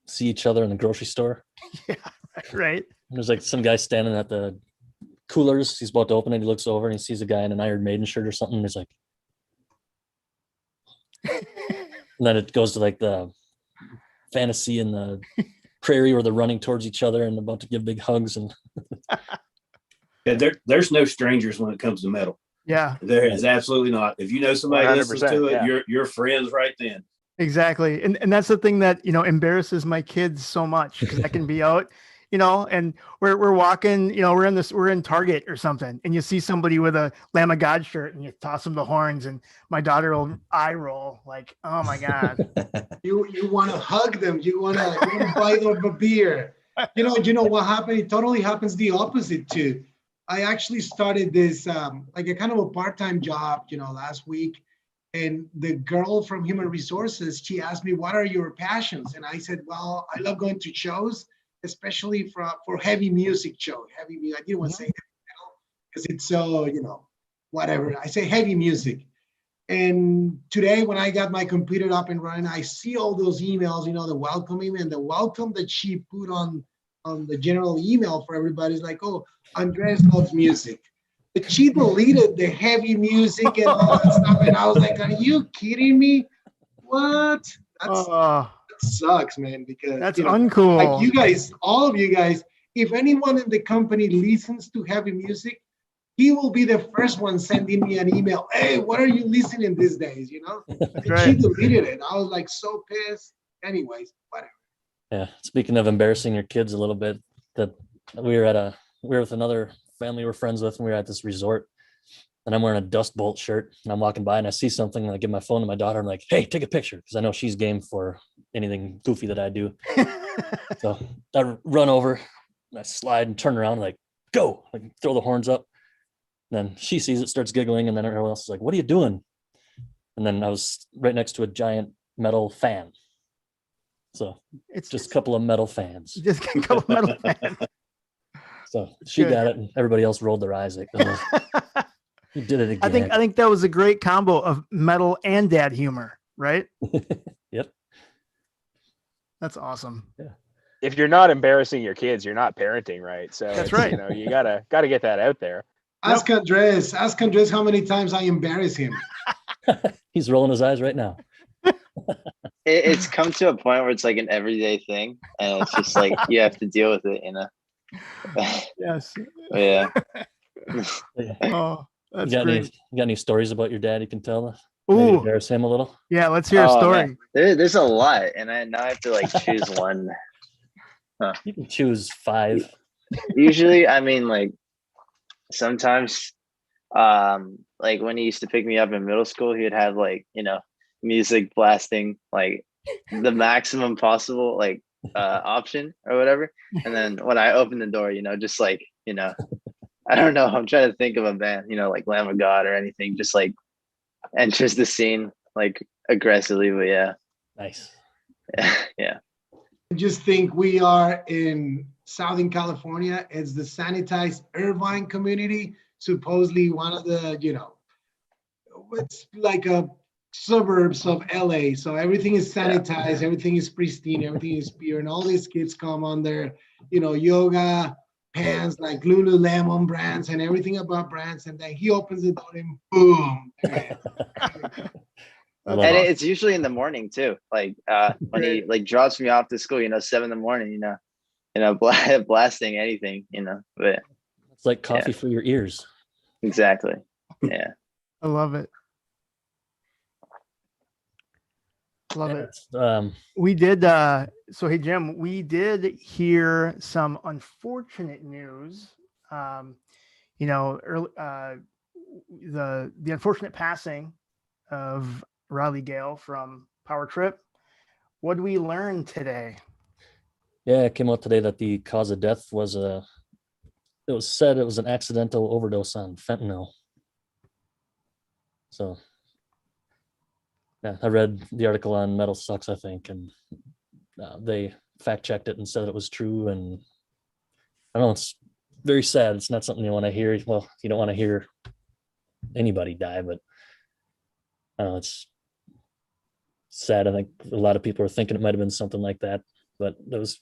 see each other in the grocery store? Yeah, right. There's like some guy standing at the coolers. He's about to open it. He looks over and he sees a guy in an Iron Maiden shirt or something. And he's like, and then it goes to like the fantasy in the prairie where they're running towards each other and about to give big hugs. And Yeah, there's no strangers when it comes to metal. Yeah, There is absolutely not. If you know somebody listens to it, yeah. you're friends right then. exactly. And that's the thing that, embarrasses my kids so much, because I can be out, and we're walking, we're in Target or something, and you see somebody with a Lamb of God shirt and you toss them the horns, and my daughter will eye roll like, oh my God. You want to hug them. You want to buy them a beer. You know what happened? It totally happens the opposite too. I actually started this like a kind of a part-time job, last week. And the girl from Human Resources, she asked me, what are your passions? And I said, well, I love going to shows, especially for heavy music show. Heavy music. I didn't want to say heavy metal because it's so, whatever. I say heavy music. And today when I got my computer up and running, I see all those emails, the welcome email, and the welcome that she put on the general email for everybody is like, oh, Andres loves music. But she deleted the heavy music and all that stuff. And I was like, are you kidding me? What? That sucks, man, because that's uncool. Like you guys, all of you guys, if anyone in the company listens to heavy music, he will be the first one sending me an email. Hey, what are you listening these days? And right. She deleted it. I was like so pissed. Anyways, whatever. yeah, speaking of embarrassing your kids a little bit, that we were with another family we're friends with, and we were at this resort, and I'm wearing a Dust Bolt shirt, and I'm walking by and I see something, and I give my phone to my daughter. I'm like, hey, take a picture, because I know she's game for anything goofy that I do. So I run over, I slide and turn around, like, go, like, throw the horns up. And then she sees it, starts giggling, and then everyone else is like, what are you doing? And then I was right next to a giant metal fan. So It's just a couple of metal fans. just a couple of metal fans. So she Good. got it, and everybody else rolled their eyes like, oh, you did it again. I think that was a great combo of metal and dad humor, right? Yep. That's awesome. If you're not embarrassing your kids, you're not parenting right. So That's right. You gotta get that out there. Ask Andres how many times I embarrass him. He's rolling his eyes right now. It's come to a point where it's like an everyday thing, and it's just like you have to deal with it, Yes. Yeah. Oh, that's You great. got any stories about your dad you can tell us? Maybe Ooh, embarrass him a little? yeah. Let's hear a Oh, story. man. There's a lot, and now I have to like choose one. You can choose 5. Usually, I mean, like sometimes, like when he used to pick me up in middle school, he'd have like music blasting like the maximum possible like option or whatever. And then when I open the door, just like I don't know, I'm trying to think of a band, like Lamb of God or anything, just like enters the scene like aggressively. But yeah. Nice. Yeah. Just think we are in Southern California. It's the sanitized Irvine community, supposedly one of the, it's like a suburbs of LA. So everything is sanitized, everything is pristine, everything is pure, and all these kids come on their, yoga pants like Lululemon brands and everything about brands, and then he opens the door and boom. Love And it. it's usually in the morning too. Like when he like drops me off to school, 7 a.m, blasting anything, but It's like coffee for your ears. exactly. Yeah. I love it. Love it. We did so hey Jim, we did hear some unfortunate news. The unfortunate passing of Riley Gale from Power Trip. What did we learn today? Yeah, it came out today that the cause of death was it was said it was an accidental overdose on fentanyl. So yeah, I read the article on Metal Sucks, I think, and they fact checked it and said it was true. And I don't know, it's very sad. It's not something you want to hear. Well, you don't want to hear anybody die, but it's sad. I think a lot of people are thinking it might have been something like that, but it was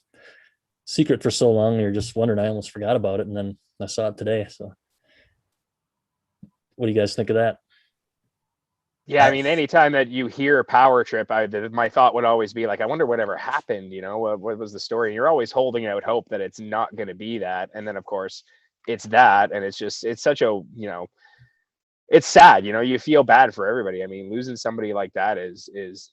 secret for so long. You're just wondering. I almost forgot about it, and then I saw it today. So, what do you guys think of that? Yeah, I mean, anytime that you hear Power Trip, my thought would always be like, I wonder whatever happened, what was the story? And you're always holding out hope that it's not going to be that. And then, of course, it's that. And it's such a, it's sad, you feel bad for everybody. I mean, losing somebody like that is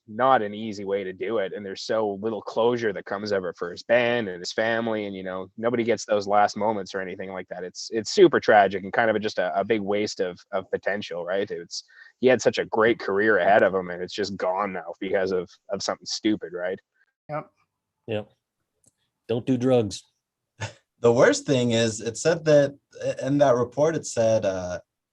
not an easy way to do it. And there's so little closure that comes of it for his band and his family. And, nobody gets those last moments or anything like that. It's super tragic and kind of just a big waste of potential, right? He had such a great career ahead of him, and it's just gone now because of something stupid, right? Yep. Don't do drugs. The worst thing is it said that in that report, it said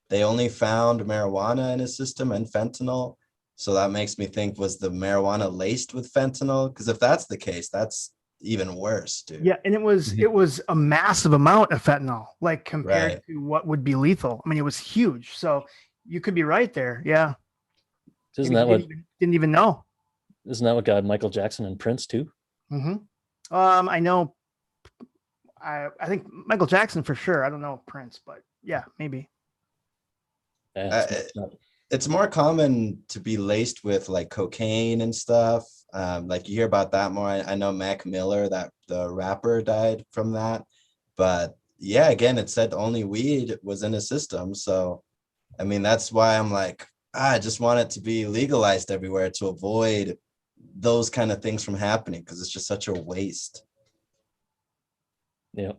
they only found marijuana in his system and fentanyl. So that makes me think, was the marijuana laced with fentanyl? Because if that's the case, that's even worse, dude. Yeah, and it was a massive amount of fentanyl, like compared to what would be lethal. I mean, it was huge. So you could be right there. Yeah. Isn't that what didn't even know? Isn't that what got Michael Jackson and Prince too? Mm-hmm. I know. I think Michael Jackson for sure. I don't know Prince, but yeah, maybe. It's more common to be laced with like cocaine and stuff. Like you hear about that more. I know Mac Miller, that the rapper, died from that. But yeah, again, it said only weed was in his system. So, I mean, that's why I'm like, I just want it to be legalized everywhere to avoid those kind of things from happening, because it's just such a waste. Yeah.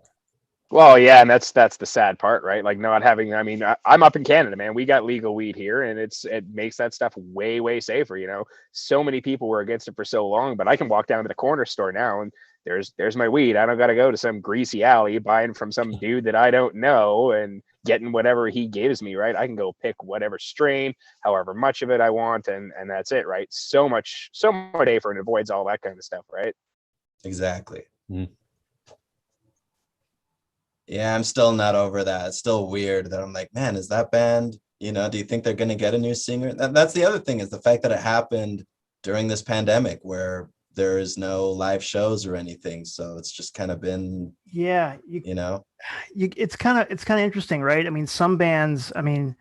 Well, yeah, and that's the sad part, right? Like not having. I mean, I'm up in Canada, man. We got legal weed here, and it makes that stuff way safer. So many people were against it for so long, but I can walk down to the corner store now, and there's my weed. I don't got to go to some greasy alley buying from some dude that I don't know and getting whatever he gives me, right? I can go pick whatever strain, however much of it I want, and that's it, right? So much safer, and avoids all that kind of stuff, right? Exactly. Mm. Yeah, I'm still not over that. It's still weird that I'm like, man, is that band, do you think they're going to get a new singer? That's the other thing, is the fact that it happened during this pandemic where there is no live shows or anything. So it's just kind of been, it's kind of interesting, right? I mean, some bands, I mean,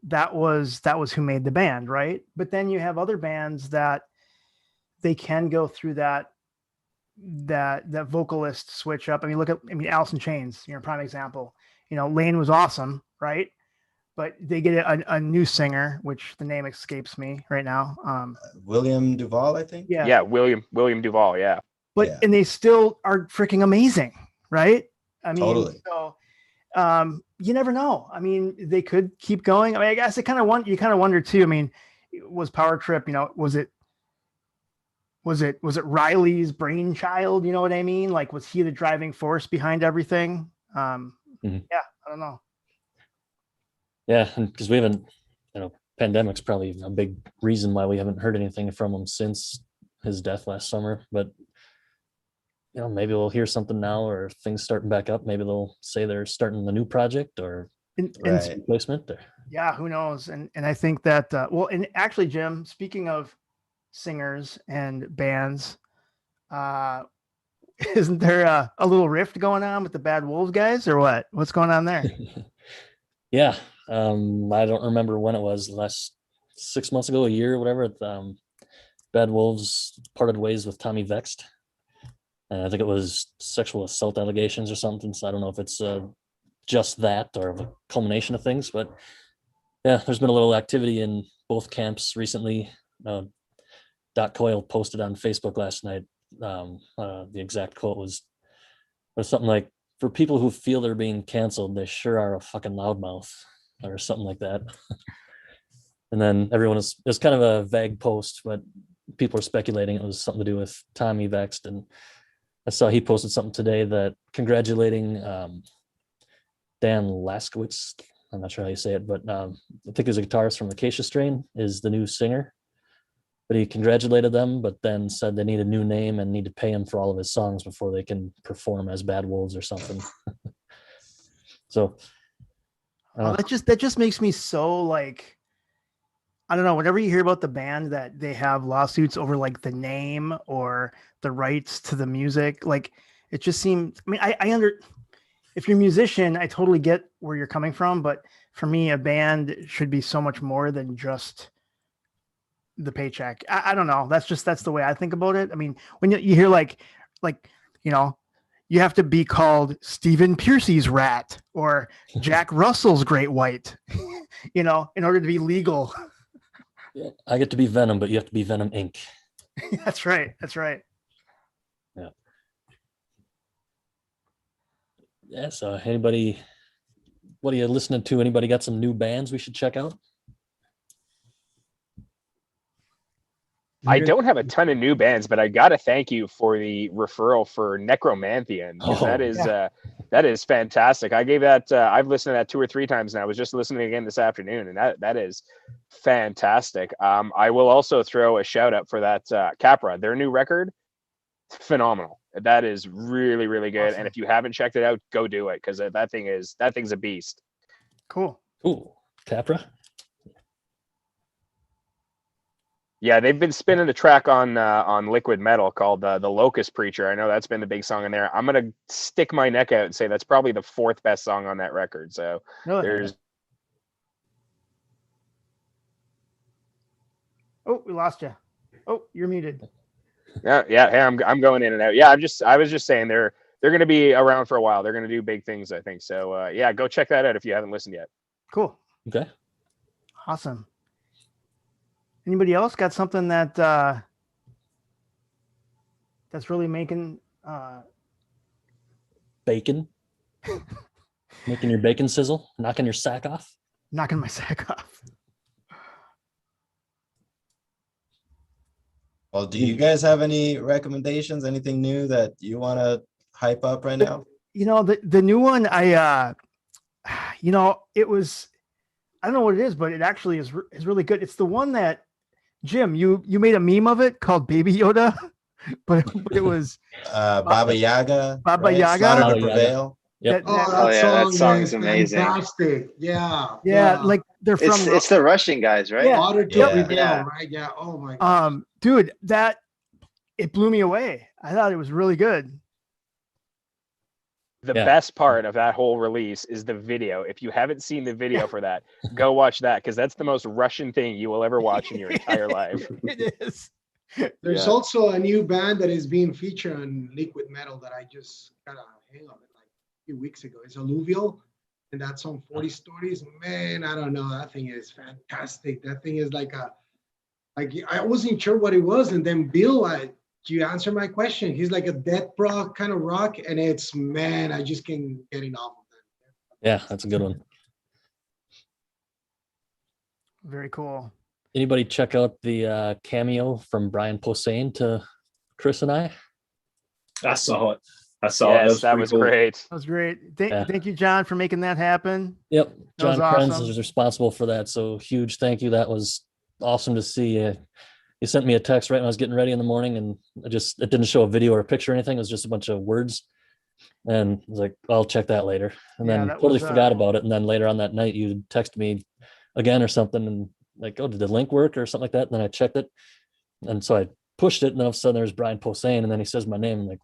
that was who made the band, right? But then you have other bands that they can go through that vocalist switch up. I mean, Alice in Chains, prime example. Lane was awesome, right? But they get a new singer, which the name escapes me right now. William Duvall, I think. Yeah, William Duvall. Yeah. But and they still are freaking amazing, right? I mean, totally. So you never know. I mean, they could keep going. I mean, I guess you kind of wonder too. I mean, was Power Trip, was it Riley's brainchild? You know what I mean? Like, was he the driving force behind everything? Yeah, I don't know. Yeah, because we haven't, pandemic's probably a big reason why we haven't heard anything from him since his death last summer. But maybe we'll hear something now, or things starting back up. Maybe they'll say they're starting the new project or replacement. Yeah, who knows? And I think that and actually, Jim, speaking of singers and bands, isn't there a little rift going on with the Bad Wolves guys, or what's going on there? Yeah, I don't remember when it was, last 6 months ago, a year, or whatever. Bad Wolves parted ways with Tommy Vexed, and I think it was sexual assault allegations or something. So I don't know if it's just that or a culmination of things, but yeah, there's been a little activity in both camps recently. Doc Coyle posted on Facebook last night. The exact quote was something like, "For people who feel they're being canceled, they sure are a fucking loudmouth," or something like that. And then it's kind of a vague post, but people are speculating it was something to do with Tommy Vexed. And I saw he posted something today that congratulating Dan Laskowitz. I'm not sure how you say it, but I think he's a guitarist from the Acacia Strain, is the new singer. But he congratulated them, but then said they need a new name and need to pay him for all of his songs before they can perform as Bad Wolves or something. So Oh, that just makes me so like, I don't know. Whenever you hear about the band that they have lawsuits over like the name or the rights to the music, like it just seems. I mean, if you're a musician, I totally get where you're coming from, but for me, a band should be so much more than just the paycheck. I don't know. That's the way I think about it. I mean, when you hear like, you know, you have to be called Stephen Piercy's Rat or Jack Russell's Great White, you know, in order to be legal. yeah, I get to be Venom, but you have to be Venom Inc. That's right. That's right. Yeah. Yeah. So anybody, what are you listening to? Anybody got some new bands we should check out? I don't have a ton of new bands, but I gotta thank you for the referral for Necromanthean, because that is fantastic. I gave that I've listened to that 2 or 3 times now. I was just listening again this afternoon, and that is fantastic. I will also throw a shout out for that Capra, their new record, phenomenal. That is really, really good. Awesome. And if you haven't checked it out, go do it, because that thing's a beast. Cool. Ooh, Capra. Yeah, they've been spinning the track on Liquid Metal called the Locust Preacher. I know that's been the big song in there. I'm gonna stick my neck out and say that's probably the 4th best song on that record. So Really? there's Oh, we lost you. Oh, you're muted. yeah. Hey, I'm going in and out. Yeah, I was just saying they're gonna be around for a while. They're gonna do big things, I think. So yeah, go check that out if you haven't listened yet. Cool. Okay. Awesome. Anybody else got something that that's really making Bacon. Making your bacon sizzle, knocking your sack off. knocking my sack off? Well, do you guys have any recommendations? Anything new that you want to hype up right now? You know, the new one, you know, it was, I don't know what it is, but it actually is really good. It's the one that, Jim, you made a meme of it called Baby Yoda, but it was Baba Yaga. Baba right? Yaga. Slaughter Baba to Yaga. Prevail. Yep. that song is amazing. Fantastic. Yeah, like they're from It's the Russian guys, right? Yeah. Water to Yeah. Prevail, Yeah. right? Yeah. Oh my God. dude, it blew me away. I thought it was really good. The Yeah. best part of that whole release is the video. If you haven't seen the video for that, go watch that, because that's the most Russian thing you will ever watch in your entire life. It is. There's Yeah. also a new band that is being featured on Liquid Metal that I just got a hang of it like a few weeks ago. It's Alluvial, and that's on 40 Stories. Man, I don't know. That thing is fantastic. That thing is like I wasn't sure what it was, and then Bill, you answer my question. He's like a death rock kind of rock, and it's, man, I just can't get enough of that. Yeah, that's a good one. Very cool. Anybody check out the cameo from Brian Posehn to Chris and I? I saw it. It. Yes, that pretty was cool. great. That was great. Yeah. Thank you, John, for making that happen. Yep. That was John Krenz awesome. is responsible for that. So huge thank you. That was awesome to see. He sent me a text right when I was getting ready in the morning, and it didn't show a video or a picture or anything. It was just a bunch of words. And I was like, I'll check that later. And Yeah, then that totally was, forgot about it. And then later on that night, you texted me again or something, and like, oh, did the link work or something like that? And then I checked it. And so I pushed it, and then all of a sudden there's Brian Posehn, and then he says my name. I'm like,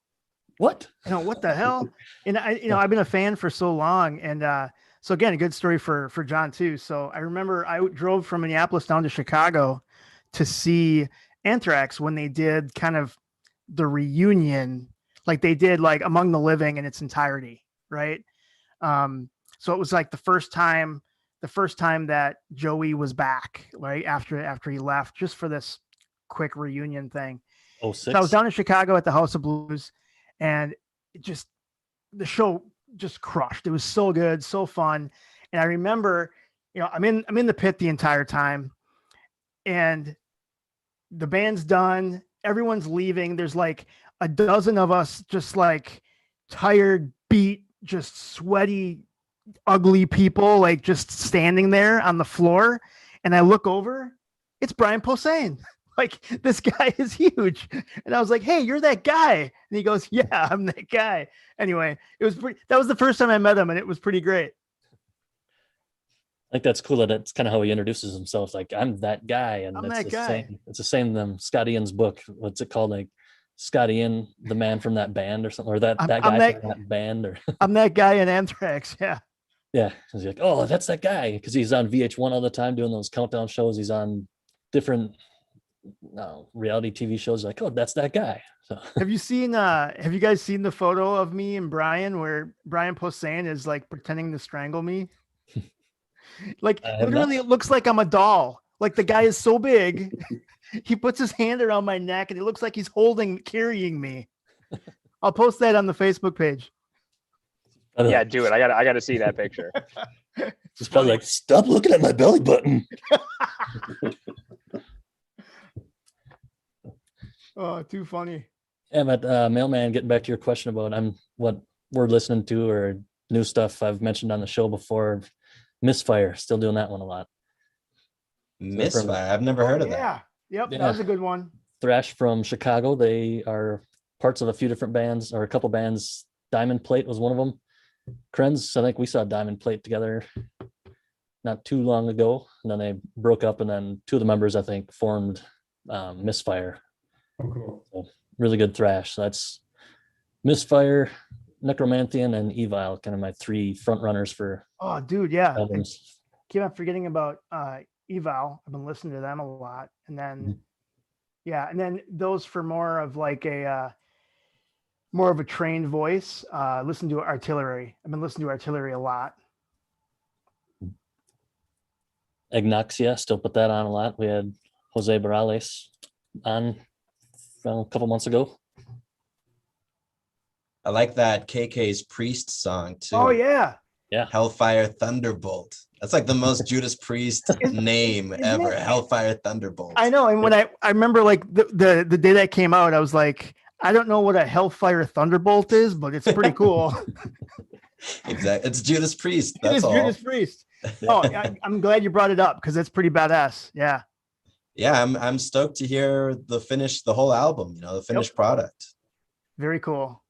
what? You know, what the hell? And I've been a fan for so long. And so again, a good story for John too. So I remember I drove from Minneapolis down to Chicago to see Anthrax when they did kind of the reunion, like they did like Among the Living in its entirety. Right. So it was like the first time that Joey was back, right? After he left, just for this quick reunion thing. Oh, So I was down in Chicago at the House of Blues, and the show just crushed. It was so good, so fun. And I remember, I'm in the pit the entire time, and the band's done. Everyone's leaving. There's like a dozen of us, just like tired, beat, just sweaty, ugly people, like just standing there on the floor. And I look over, it's Brian Posehn. like, this guy is huge. And I was like, hey, you're that guy. And he goes, yeah, I'm that guy. Anyway, that was the first time I met him, and it was pretty great. I think that's cool that it's kind of how he introduces himself. Like, I'm that guy. And I'm it's that the guy. same. It's the same in Scott Ian's book. What's it called? Like Scott Ian, the man from that band or something, or that guy from that band, or I'm that guy in Anthrax. Yeah. yeah. He's like, oh, that's that guy. Because he's on VH1 all the time doing those countdown shows. He's on different reality TV shows. Like, oh, that's that guy. So Have you guys seen the photo of me and Brian where Brian Posehn is like pretending to strangle me? Like, literally, it looks like I'm a doll. Like, the guy is so big, he puts his hand around my neck, and it looks like he's carrying me. I'll post that on the Facebook page. Yeah, do it. I got to see that picture. Just probably like, stop looking at my belly button. Oh, too funny. Yeah, but Mailman, getting back to your question about what we're listening to or new stuff I've mentioned on the show before. Misfire, still doing that one a lot. Misfire, I've never heard of that. Yeah, yep, that was a good one. Thrash from Chicago. They are parts of a few different bands, or a couple bands. Diamond Plate was one of them. Krenz, I think we saw Diamond Plate together not too long ago, and then they broke up, and then two of the members, I think, formed Misfire. Oh, cool. So, really good thrash. So that's Misfire, Necromantian, and Evil, kind of my three front runners for dude, yeah. albums. Keep on forgetting about Evil. I've been listening to them a lot. And then and then those for more of a trained voice. Listen to Artillery. I've been listening to Artillery a lot. Agnoxia, still put that on a lot. We had Jose Morales on a couple months ago. I like that KK's Priest song too. Oh yeah. Yeah. Hellfire Thunderbolt. That's like the most Judas Priest name ever. Hellfire Thunderbolt. I know. And when I remember like the day that came out, I was like, I don't know what a Hellfire Thunderbolt is, but it's pretty cool. Exactly. It's Judas Priest. It is Judas Priest. Oh, I'm glad you brought it up because it's pretty badass. Yeah. Yeah, I'm stoked to hear the whole album, the finished product. Very cool.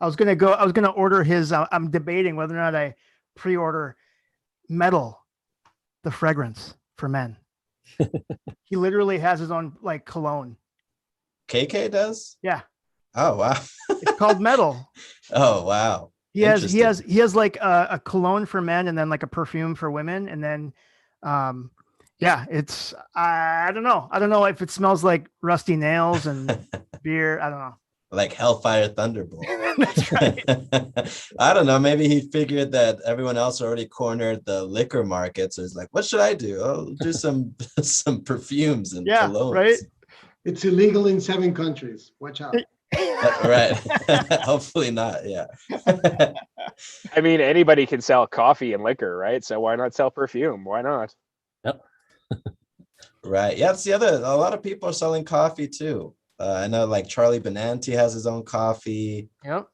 I was gonna order his. I'm debating whether or not I pre-order Metal, the fragrance for men. He literally has his own like cologne. KK does? Yeah. Oh wow. It's called Metal. Oh wow. He has like a cologne for men and then like a perfume for women, and then it's I don't know if it smells like rusty nails and beer. I don't know. Like Hellfire Thunderbolt. That's right. I don't know. Maybe he figured that everyone else already cornered the liquor market. So he's like, what should I do? I'll do some perfumes and colognes. Right. It's illegal in 7 countries. Watch out. Right. Hopefully not. Yeah. I mean, anybody can sell coffee and liquor, right? So why not sell perfume? Why not? Yep. Right. Yeah. That's a lot of people are selling coffee too. I know like Charlie Benanti has his own coffee. Yep.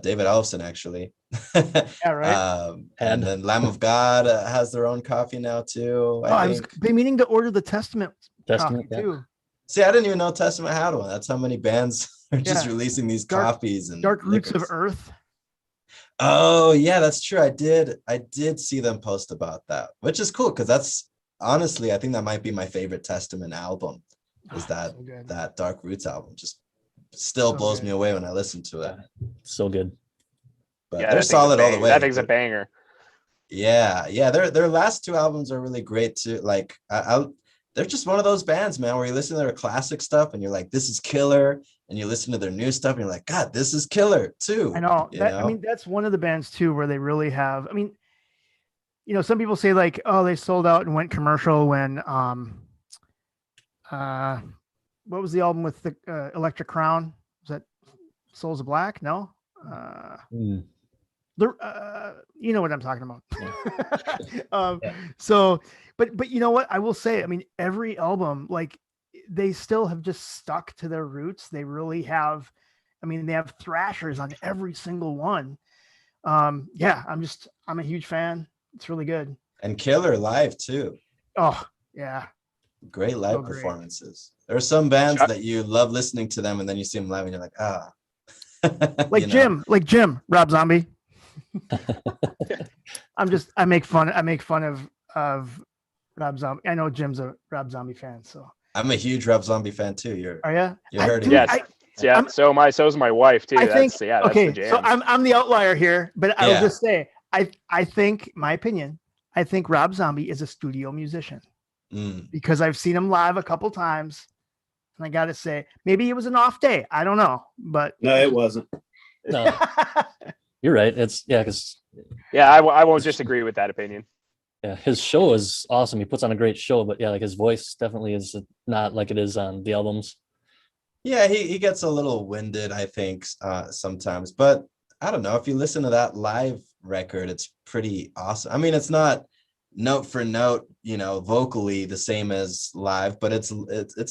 David Ellefson actually. Yeah, right. And then Lamb of God has their own coffee now too. I was been meaning to order the Testament coffee yeah. too. See, I didn't even know Testament had one. That's how many bands are just releasing these coffees and Dark Roots liquors. of Earth. Oh yeah, that's true. I did see them post about that, which is cool because that's honestly, I think that might be my favorite Testament album. Is that Dark Roots album just still blows me away when I listen to it. So good. But they're solid all the way. That thing's a banger. Yeah, their last 2 albums are really great too. Like they're just one of those bands, man, where you listen to their classic stuff and you're like, this is killer. And you listen to their new stuff and you're like, God, this is killer too. I know. I mean, that's one of the bands too, where they really have, I mean, some people say like, oh, they sold out and went commercial when, what was the album with the Electric Crown? Was that Souls of Black? No. You know what I'm talking about. So, but you know what I will say? I mean, every album, like they still have just stuck to their roots. They really have. I mean, they have thrashers on every single one. I'm a huge fan. It's really good. And killer live too. Oh yeah. Great live So great. performances. There are some bands Chuck- that you love listening to them, and then you see them live, and you're like, ah. Like Jim, Rob Zombie. I make fun of Rob Zombie. I know Jim's a Rob Zombie fan, so. I'm a huge Rob Zombie fan too. Are you? You heard it. Yes. Yeah. So is my wife too. I think, that's okay, the jam. so I'm the outlier here, but I'll Yeah. just say, I think, my opinion, I think Rob Zombie is a studio musician because I've seen him live a couple times. And I got to say, maybe it was an off day. I don't know, but No, it wasn't. No, you're right. Because I won't disagree with that opinion. his show is awesome. He puts on a great show, but like his voice definitely is not like it is on the albums. Yeah, he gets a little winded, I think, sometimes. But I don't know. If you listen to that live record, it's pretty awesome. I mean, it's not note for note, vocally the same as live, but it's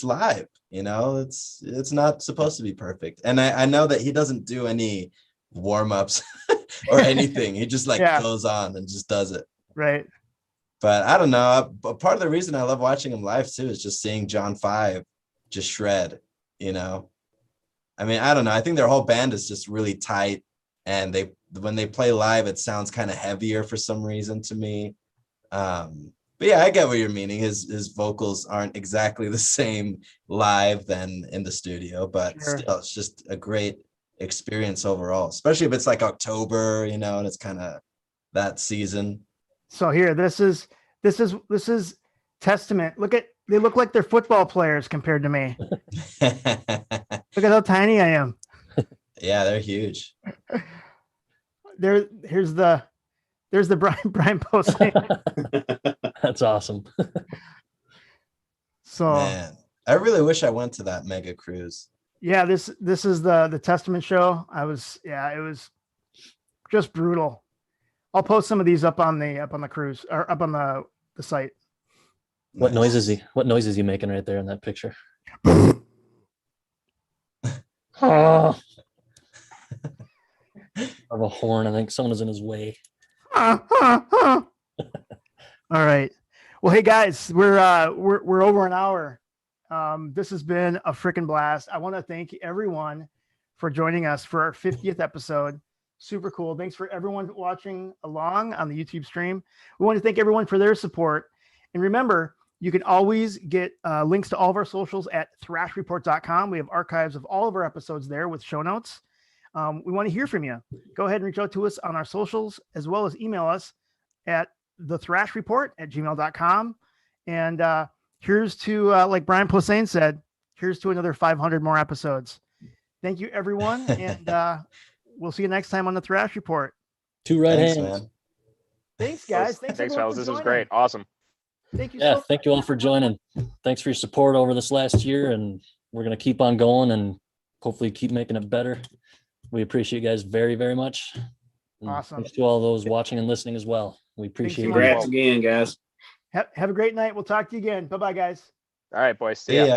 live. It's not supposed to be perfect. And I know that he doesn't do any warm-ups or anything. He just goes on and just does it. right. But I don't know. But part of the reason I love watching him live too is just seeing John 5 just shred. I mean, I don't know. I think their whole band is just really tight, and when they play live, it sounds kind of heavier for some reason to me. But yeah, I get what you're meaning. His vocals aren't exactly the same live than in the studio, but still, it's just a great experience overall, especially if it's like October, and it's kind of that season. So here, this is testament. They look like they're football players compared to me. Look at how tiny I am. Yeah, they're huge. There's the Brian Posehn. That's awesome. So Man, I really wish I went to that mega cruise. yeah, this is the Testament show. It was just brutal. I'll post some of these up on the cruise or up on the site. What noise is he making right there in that picture? Oh. Of a horn. I think someone is in his way. All right. Well, hey guys, we're over an hour. This has been a freaking blast. I want to thank everyone for joining us for our 50th episode. Super cool. Thanks for everyone watching along on the YouTube stream. We want to thank everyone for their support. And remember, you can always get links to all of our socials at thrashreport.com. We have archives of all of our episodes there with show notes. We want to hear from you. Go ahead and reach out to us on our socials, as well as email us at thethrashreport@gmail.com. And here's to, like Brian Posehn said, here's to another 500 more episodes. Thank you, everyone. And we'll see you next time on the Thrash Report. Two right Thanks, hands. man. Thanks, guys. Thanks, everyone, fellas. for This was joining. great. Awesome. Thank you. Yeah, so thank you all for joining. Thanks for your support over this last year, and we're going to keep on going and hopefully keep making it better. We appreciate you guys very, very much. And Awesome. Thanks to all those watching and listening as well. We appreciate so it. much. Congrats again, guys. Have a great night. We'll talk to you again. Bye-bye, guys. All right, boys. See See ya. ya.